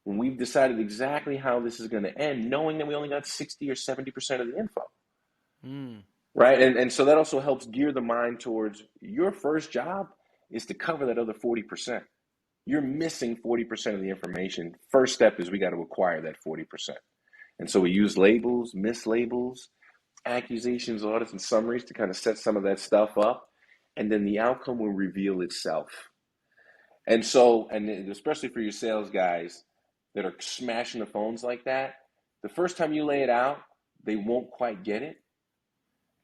when we've decided exactly how this is going to end, knowing that we only got 60 or 70% of the info? Right? And so that also helps gear the mind towards your first job is to cover that other 40%. You're missing 40% of the information. First step is we got to acquire that 40%. And so we use labels, mislabels, accusations, audits, and summaries to kind of set some of that stuff up. And then the outcome will reveal itself. And so, and especially for your sales guys that are smashing the phones like that, the first time you lay it out, they won't quite get it.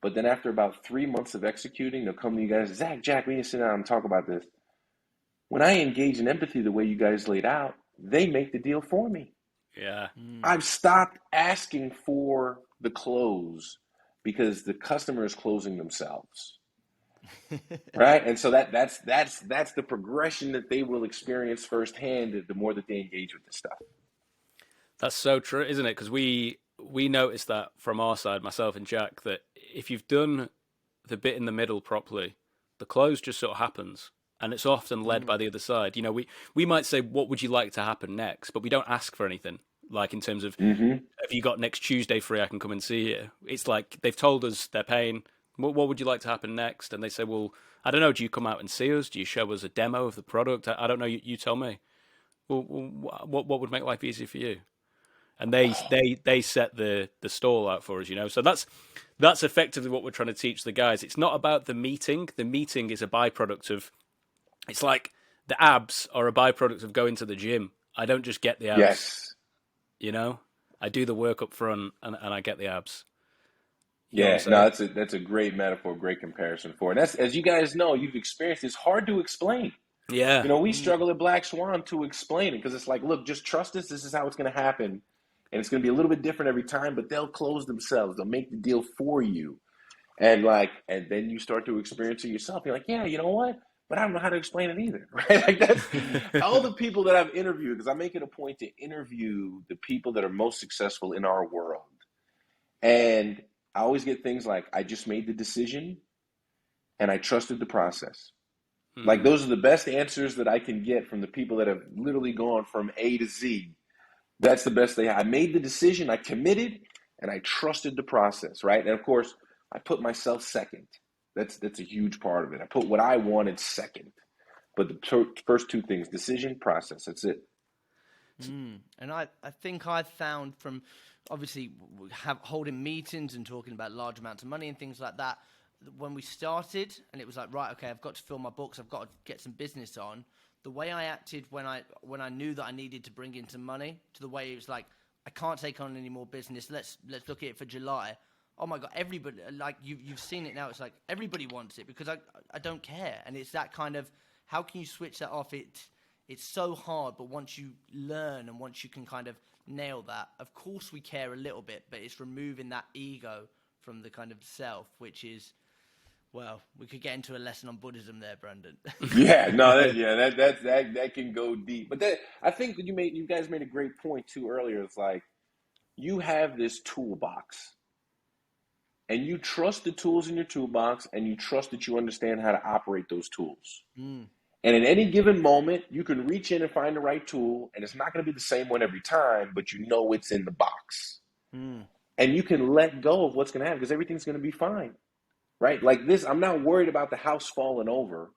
But then after about 3 months of executing, they'll come to you guys, Jack, we need to sit down and talk about this. When I engage in empathy the way you guys laid out, they make the deal for me. Yeah. I've stopped asking for the close because the customer is closing themselves. Right? And so that's the progression that they will experience firsthand the more that they engage with this stuff. That's so true, isn't it? Because we noticed that from our side, myself and Jack, that if you've done the bit in the middle properly, the close just sort of happens. And it's often led by the other side. We might say, what would you like to happen next? But we don't ask for anything. Like in terms of, have you got next Tuesday free? I can come and see you. It's like they've told us they're paying. What would you like to happen next? And they say, well, I don't know. Do you come out and see us? Do you show us a demo of the product? I don't know. You tell me. Well, what would make life easier for you? And they set the stall out for us, So that's effectively what we're trying to teach the guys. It's not about the meeting. The meeting is a byproduct of. It's like the abs are a byproduct of going to the gym. I don't just get the abs. Yes. I do the work up front and I get the abs. That's a great metaphor, great comparison for it. And that's, as you guys know, you've experienced, it's hard to explain. Yeah. We struggle at Black Swan to explain it because it's like, look, just trust us. This is how it's going to happen. And it's going to be a little bit different every time, but they'll close themselves. They'll make the deal for you. And then you start to experience it yourself. You're like, yeah, you know what? But I don't know how to explain it either, right? Like that's all the people that I've interviewed, because I make it a point to interview the people that are most successful in our world. And I always get things like, I just made the decision and I trusted the process. Like those are the best answers that I can get from the people that have literally gone from A to Z. That's the best I made the decision, I committed, and I trusted the process, right? And of course, I put myself second. That's a huge part of it. I put what I wanted second. But the first two things, decision, process, that's it. And I think I've found from obviously holding meetings and talking about large amounts of money and things like that, when we started and it was like, right, okay, I've got to fill my books, I've got to get some business on, the way I acted when I knew that I needed to bring in some money, to the way it was like, I can't take on any more business, let's look at it for July. Oh my God, everybody, like you've seen it now, it's like everybody wants it because I don't care. And it's that kind of, how can you switch that off? It's so hard, but once you learn and once you can kind of nail that, of course we care a little bit, but it's removing that ego from the kind of self, which is, well, we could get into a lesson on Buddhism there, Brandon. Yeah, no, that can go deep. But I think you guys made a great point too earlier. It's like you have this toolbox, and you trust the tools in your toolbox, and you trust that you understand how to operate those tools. Mm. And at any given moment, you can reach in and find the right tool, and it's not going to be the same one every time, but you know it's in the box. Mm. And you can let go of what's going to happen because everything's going to be fine, right? Like this, I'm not worried about the house falling over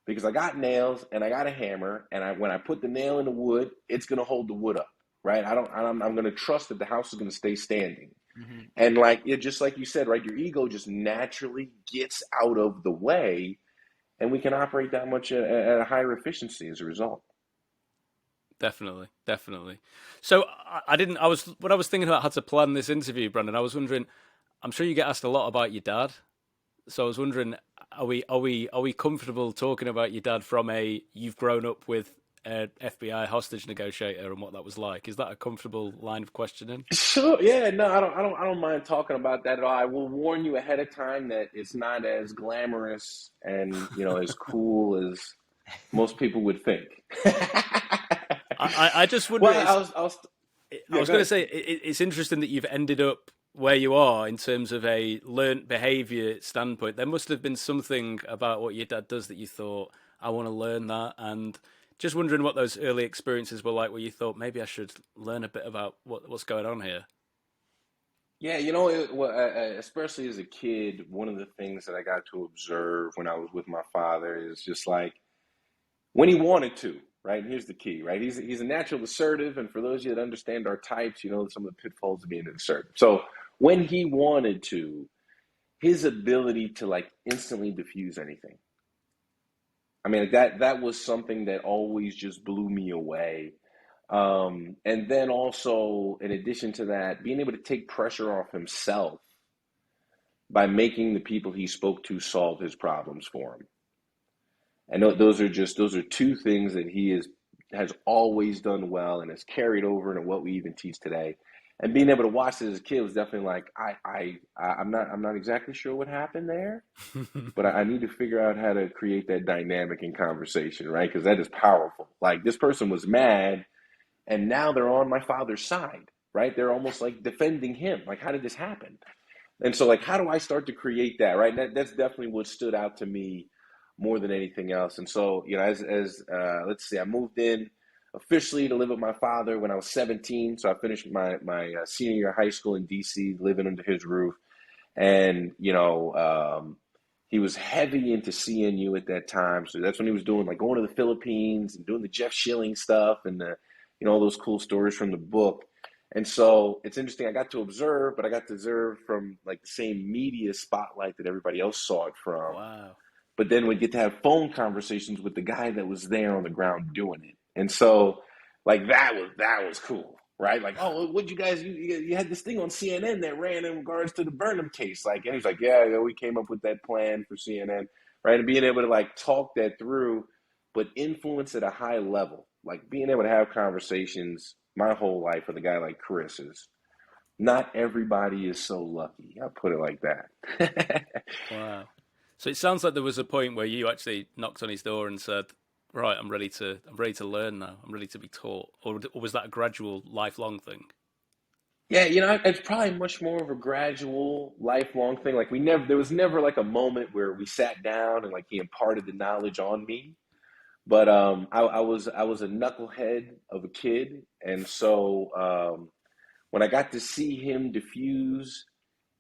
because I got nails and I got a hammer, and when I put the nail in the wood, it's going to hold the wood up, right? I'm going to trust that the house is going to stay standing. Mm-hmm. And just like you said, right, your ego just naturally gets out of the way, and we can operate that much at a higher efficiency as a result. Definitely. So when I was thinking about how to plan this interview, Brandon, I was wondering, I'm sure you get asked a lot about your dad. So I was wondering, are we comfortable talking about your dad from you've grown up with an FBI hostage negotiator and what that was like? Is that a comfortable line of questioning? Sure. Yeah. No, I don't mind talking about that at all. I will warn you ahead of time that it's not as glamorous and as cool as most people would think. I just wonder. Well, I was going to say it's interesting that you've ended up where you are in terms of a learnt behaviour standpoint. There must have been something about what your dad does that you thought, I want to learn that. And just wondering what those early experiences were like where you thought, maybe I should learn a bit about what's going on here. Yeah, especially as a kid, one of the things that I got to observe when I was with my father is just like when he wanted to, right? And here's the key, right? He's a natural assertive, and for those of you that understand our types, some of the pitfalls of being an assertive. So when he wanted to, his ability to like instantly diffuse anything. I mean, that was something that always just blew me away. And then also, in addition to that, being able to take pressure off himself by making the people he spoke to solve his problems for him. And those are two things that he has always done well and has carried over into what we even teach today. And being able to watch this as a kid was definitely like, I'm not exactly sure what happened there, but I need to figure out how to create that dynamic in conversation, right? Because that is powerful. Like this person was mad, and now they're on my father's side, right? They're almost like defending him. Like, how did this happen? And so, like, how do I start to create that, right? That's definitely what stood out to me more than anything else. And so, let's see, I moved in officially to live with my father when I was 17. So I finished my senior year of high school in DC, living under his roof. And, he was heavy into CNU at that time. So that's when he was doing, like, going to the Philippines and doing the Jeff Schilling stuff and all those cool stories from the book. And so it's interesting. I got to observe, but I got to observe from like the same media spotlight that everybody else saw it from. Wow. But then we get to have phone conversations with the guy that was there on the ground doing it. And so like that was cool, right? Like, oh, what you guys, you had this thing on CNN that ran in regards to the Burnham case. Like, and he's like, yeah, we came up with that plan for CNN, right? And being able to like talk that through, but influence at a high level, like being able to have conversations my whole life with a guy like Chris is not everybody is so lucky. I'll put it like that. Wow. So it sounds like there was a point where you actually knocked on his door and said, right, I'm ready to learn now. I'm ready to be taught. Or was that a gradual, lifelong thing? Yeah, it's probably much more of a gradual, lifelong thing. Like there was never like a moment where we sat down and like he imparted the knowledge on me. But I was a knucklehead of a kid, and so when I got to see him diffuse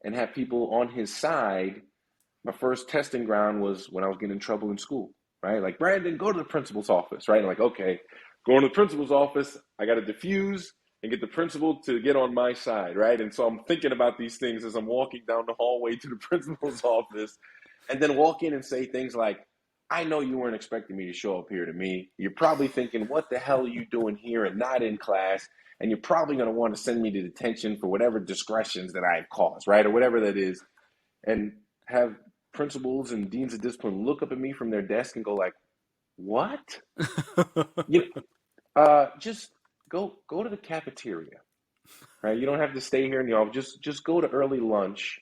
and have people on his side, my first testing ground was when I was getting in trouble in school, right? Like, Brandon, go to the principal's office, right? And like, okay, going to the principal's office, I got to diffuse and get the principal to get on my side, right? And so I'm thinking about these things as I'm walking down the hallway to the principal's office, and then walk in and say things like, I know you weren't expecting me to show up here to me. You're probably thinking, what the hell are you doing here and not in class? And you're probably going to want to send me to detention for whatever discretions that I've caused, right? Or whatever that is. And have principals and deans of discipline look up at me from their desk and go like, what? Just go to the cafeteria, right? You don't have to stay here in the office. Just go to early lunch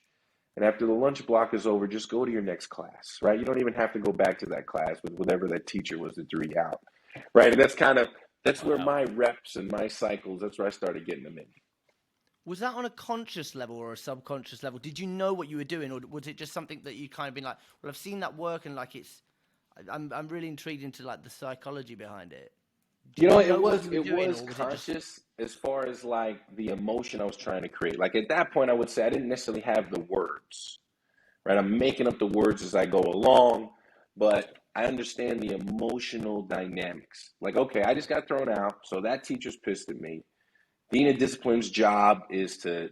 And after the lunch block is over, just go to your next class, right? You don't even have to go back to that class with whatever that teacher was that threw you out, right? And that's where Wow. my reps and my cycles, that's where I started getting them in. Was that on a conscious level or a subconscious level? Did you know what you were doing, or was it just something that you kind of been like, well, I've seen that work and like I'm really intrigued into like the psychology behind it. You Did know, you it know what was you were it doing, was or was it just conscious as far as like the emotion I was trying to create. Like at that point, I would say I didn't necessarily have the words, right? I'm making up the words as I go along, but I understand the emotional dynamics. Like, okay, I just got thrown out, so that teacher's pissed at me. Dean of Discipline's job is to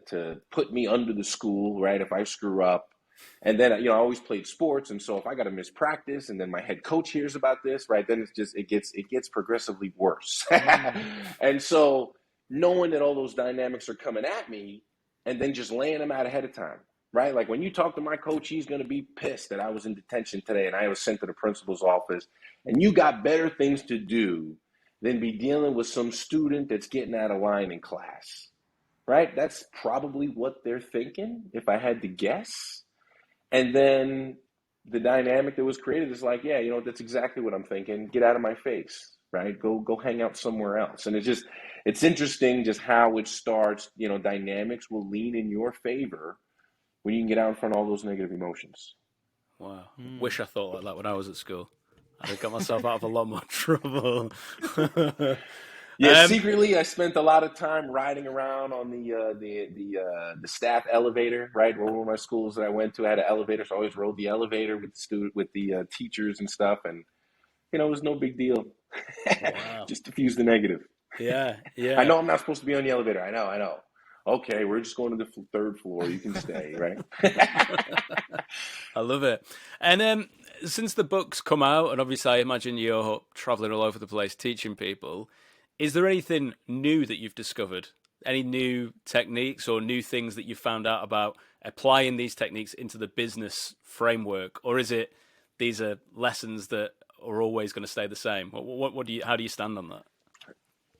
put me under the school, right? If I screw up. And then, I always played sports. And so if I got to miss practice and then my head coach hears about this, right, then it gets progressively worse. And so knowing that all those dynamics are coming at me and then just laying them out ahead of time, right? Like when you talk to my coach, he's going to be pissed that I was in detention today and I was sent to the principal's office and you got better things to do than be dealing with some student that's getting out of line in class, right? That's probably what they're thinking, if I had to guess. And then the dynamic that was created is like, yeah, that's exactly what I'm thinking. Get out of my face, right? Go hang out somewhere else. And it's interesting just how it starts. Dynamics will lean in your favor when you can get out in front of all those negative emotions. Wow. Wish I thought like that when I was at school. I'd have got myself out of a lot more trouble. Yeah, secretly, I spent a lot of time riding around on the staff elevator. Right, one of my schools that I went to had an elevator, so I always rode the elevator with the teachers and stuff, and it was no big deal. Wow. Just diffuse the negative. Yeah, I yeah. know I'm not supposed to be on the elevator. I know. Okay, we're just going to the third floor. You can stay, right? I love it. And since the book's come out, and obviously I imagine you're traveling all over the place teaching people, is there anything new that you've discovered? Any new techniques or new things that you've found out about applying these techniques into the business framework? Or is it these are lessons that are always going to stay the same? How do you stand on that?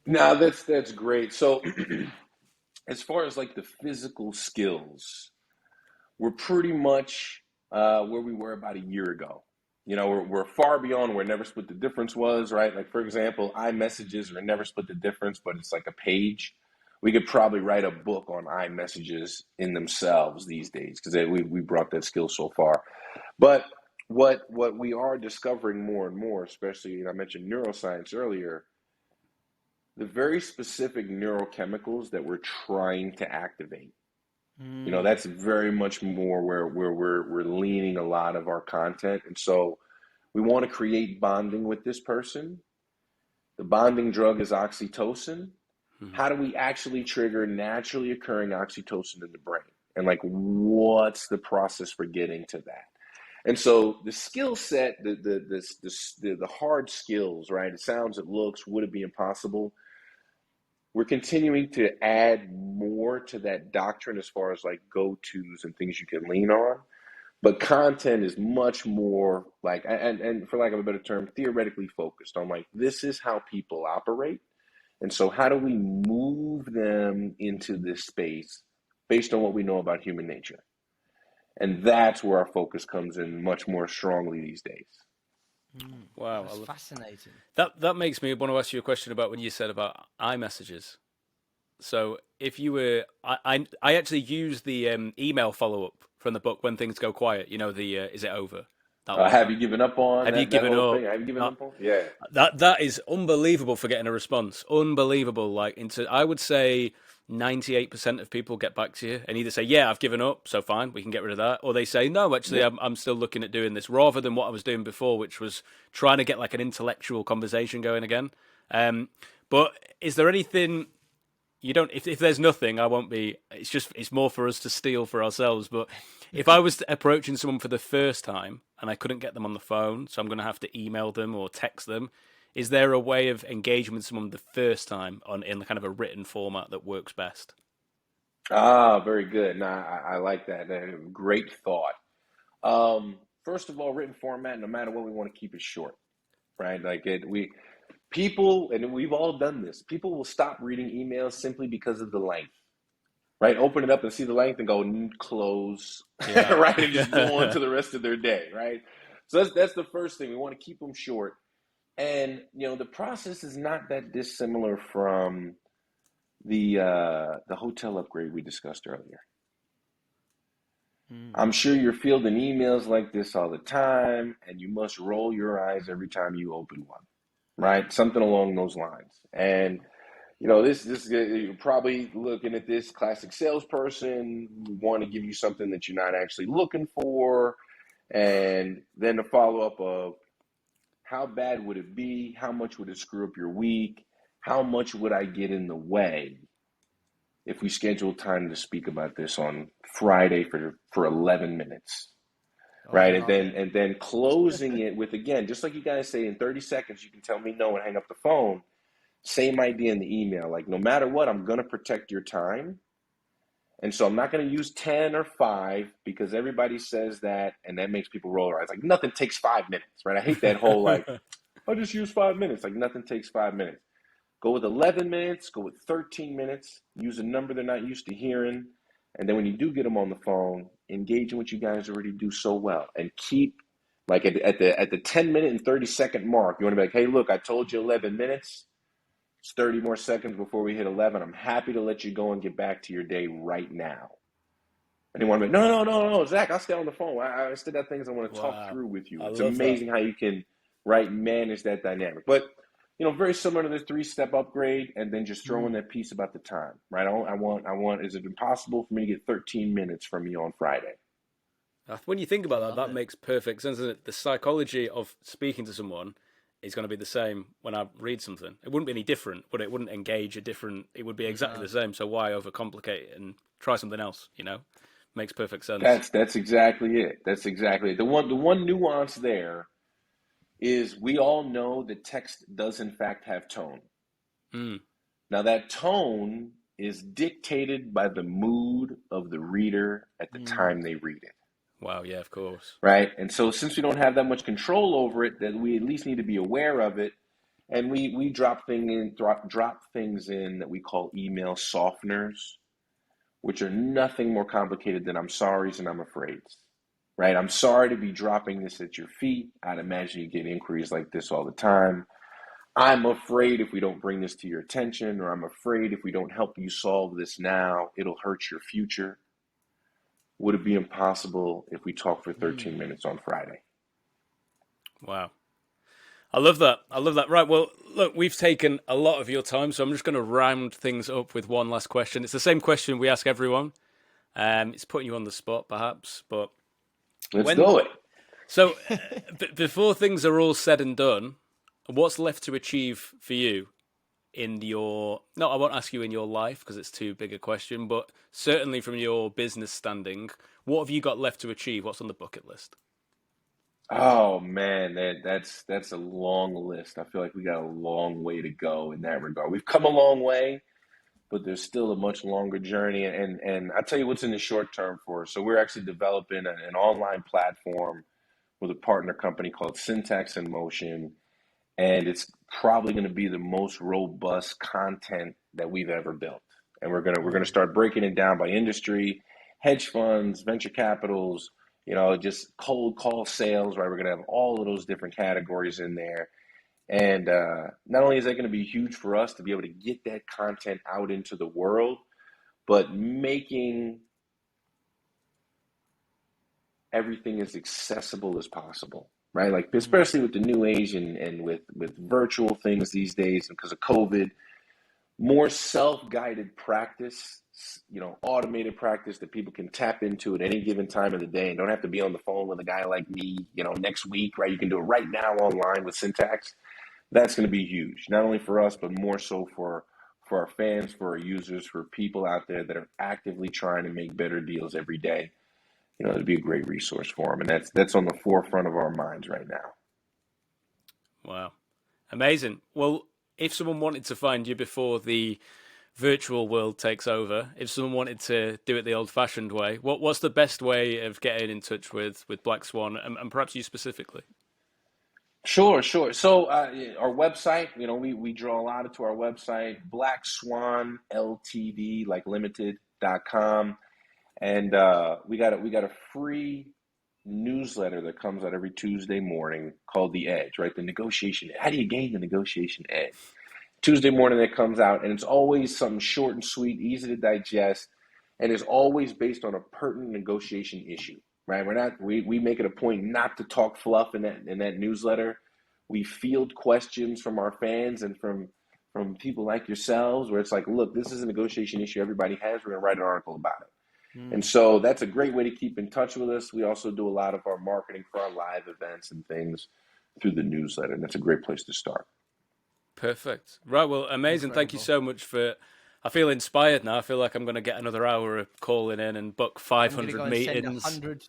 No, that's great. So as far as like the physical skills, we're pretty much where we were about a year ago. We're far beyond where Never Split the Difference was, right? Like, for example, iMessages are Never Split the Difference, but it's like a page. We could probably write a book on iMessages in themselves these days because we brought that skill so far. But what we are discovering more and more, especially, I mentioned neuroscience earlier, the very specific neurochemicals that we're trying to activate. That's very much more where we're leaning a lot of our content. And so we want to create bonding with this person. The bonding drug is oxytocin. How do we actually trigger naturally occurring oxytocin in the brain? And like, what's the process for getting to that? And so the skill set, the hard skills, right? It looks, would it be impossible? We're continuing to add more to that doctrine as far as like go-tos and things you can lean on. But content is much more like, and for lack of a better term, theoretically focused on like, this is how people operate. And so how do we move them into this space based on what we know about human nature? And that's where our focus comes in much more strongly these days. Wow, That's fascinating. that makes me want to ask you a question about when you said about iMessages. So if you were, I actually use the email follow up from the book when things go quiet. The is it over? That one. Have you given up on Have you that given whole up? thing? Have you given up on? Yeah. That is unbelievable for getting a response. Unbelievable. Like I would say 98% of people get back to you and either say, yeah, I've given up, so fine, we can get rid of that. Or they say, no, actually, Yeah. I'm still looking at doing this, rather than what I was doing before, which was trying to get like an intellectual conversation going again. But is there anything you don't, if there's nothing, I won't be, it's more for us to steal for ourselves. But if I was approaching someone for the first time and I couldn't get them on the phone, so I'm going to have to email them or text them, is there a way of engaging with someone the first time in kind of a written format that works best? Very good. No, I like that. Great thought. First of all, written format, no matter what, we want to keep it short, right? Like people, and we've all done this. People will stop reading emails simply because of the length, right? Open it up and see the length and go close, Yeah. right? And just go on to the rest of their day, right? So that's the first thing. We want to keep them short. And, the process is not that dissimilar from the hotel upgrade we discussed earlier. I'm sure you're fielding emails like this all the time, and you must roll your eyes every time you open one, right? Something along those lines. And this you're probably looking at this classic salesperson want to give you something that you're not actually looking for, and then the follow up of how bad would it be? How much would it screw up your week? How much would I get in the way if we schedule time to speak about this on Friday for 11 minutes? Right. And then closing it with, again, just like you guys say, in 30 seconds, you can tell me no and hang up the phone. Same idea in the email. Like, no matter what, I'm going to protect your time. And so I'm not going to use 10 or 5 because everybody says that, and that makes people roll their eyes. Like, nothing takes 5 minutes, right? I hate that whole, like, I'll just use 5 minutes. Like, nothing takes 5 minutes. Go with 11 minutes, go with 13 minutes, use a number they're not used to hearing. And then when you do get them on the phone, engage in what you guys already do so well. And keep, like, at the 10-minute and 30-second mark, you want to be like, hey, look, I told you 11 minutes. It's 30 more seconds before we hit 11. I'm happy to let you go and get back to your day right now. And they want to be, no, Zach, I'll stay on the phone. I still got things I want to talk through with you. It's amazing how you can, manage that dynamic. But, very similar to the 3-step upgrade, and then just throw in that piece about the time, right? I want, is it impossible for me to get 13 minutes from you on Friday? When you think about that makes perfect sense. The psychology of speaking to someone is going to be the same when I read something. It wouldn't be any different, but it wouldn't engage it would be exactly the same. So why overcomplicate it and try something else, Makes perfect sense. That's exactly it. That's exactly it. The one nuance there is we all know that text does in fact have tone. Now that tone is dictated by the mood of the reader at the time they read it. Wow, yeah, of course. Right? And so since we don't have that much control over it, then we at least need to be aware of it. And we drop things in that we call email softeners, which are nothing more complicated than I'm sorry's and I'm afraid's. Right? I'm sorry to be dropping this at your feet. I'd imagine you get inquiries like this all the time. I'm afraid if we don't bring this to your attention, or I'm afraid if we don't help you solve this now, it'll hurt your future. Would it be impossible if we talk for 13 minutes on Friday? Wow. I love that. Right, well, look, we've taken a lot of your time, so I'm just going to round things up with one last question. It's the same question we ask everyone. It's putting you on the spot, perhaps, but... Let's do it. So, before things are all said and done, what's left to achieve for you in your... No, I won't ask you in your life, because it's too big a question, but certainly from your business standing, what have you got left to achieve? What's on the bucket list? Oh man, that's a long list. I feel like we got a long way to go in that regard. We've come a long way, but there's still a much longer journey. And I'll tell you what's in the short term for us. So we're actually developing an online platform with a partner company called Syntax in Motion, and it's probably going to be the most robust content that we've ever built. And we're gonna start breaking it down by industry, hedge funds, venture capitals, just cold call sales, right? We're going to have all of those different categories in there. And not only is that going to be huge for us to be able to get that content out into the world, but making everything as accessible as possible, right? Like, especially with the new age and with virtual things these days, and because of COVID, more self-guided practice, automated practice that people can tap into at any given time of the day and don't have to be on the phone with a guy like me, next week, right? You can do it right now online with Syntax. That's going to be huge, not only for us, but more so for our fans, for our users, for people out there that are actively trying to make better deals every day. It'd be a great resource for them. And that's on the forefront of our minds right now. Wow. Amazing. Well, if someone wanted to find you before the virtual world takes over, if someone wanted to do it the old-fashioned way, what's the best way of getting in touch with Black Swan, and perhaps you specifically? Sure. So our website, we draw a lot to our website, Black Swan Ltd, like limited salesperson.com. And we got a free newsletter that comes out every Tuesday morning called The Edge, right? The negotiation. How do you gain the negotiation edge? Tuesday morning that comes out, and it's always something short and sweet, easy to digest, and is always based on a pertinent negotiation issue, right? We make it a point not to talk fluff in that newsletter. We field questions from our fans and from people like yourselves, where it's like, look, this is a negotiation issue everybody has. We're gonna write an article about it. And so that's a great way to keep in touch with us. We also do a lot of our marketing for our live events and things through the newsletter, and that's a great place to start. Perfect. Right. Well, amazing. Incredible. Thank you so much for. I feel inspired now. I feel like I'm going to get another hour of calling in and book 500 I'm meetings. Send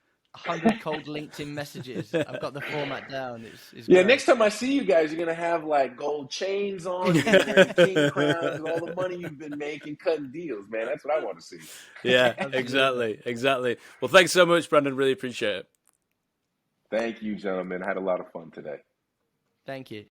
100 cold LinkedIn messages. I've got the format down. It's Yeah, great. next time I see you guys, you're going to have like gold chains on, you're gonna wear king crowns, and all the money you've been making cutting deals, man. That's what I want to see. Yeah, exactly. Well, thanks so much, Brandon. Really appreciate it. Thank you, gentlemen. I had a lot of fun today. Thank you.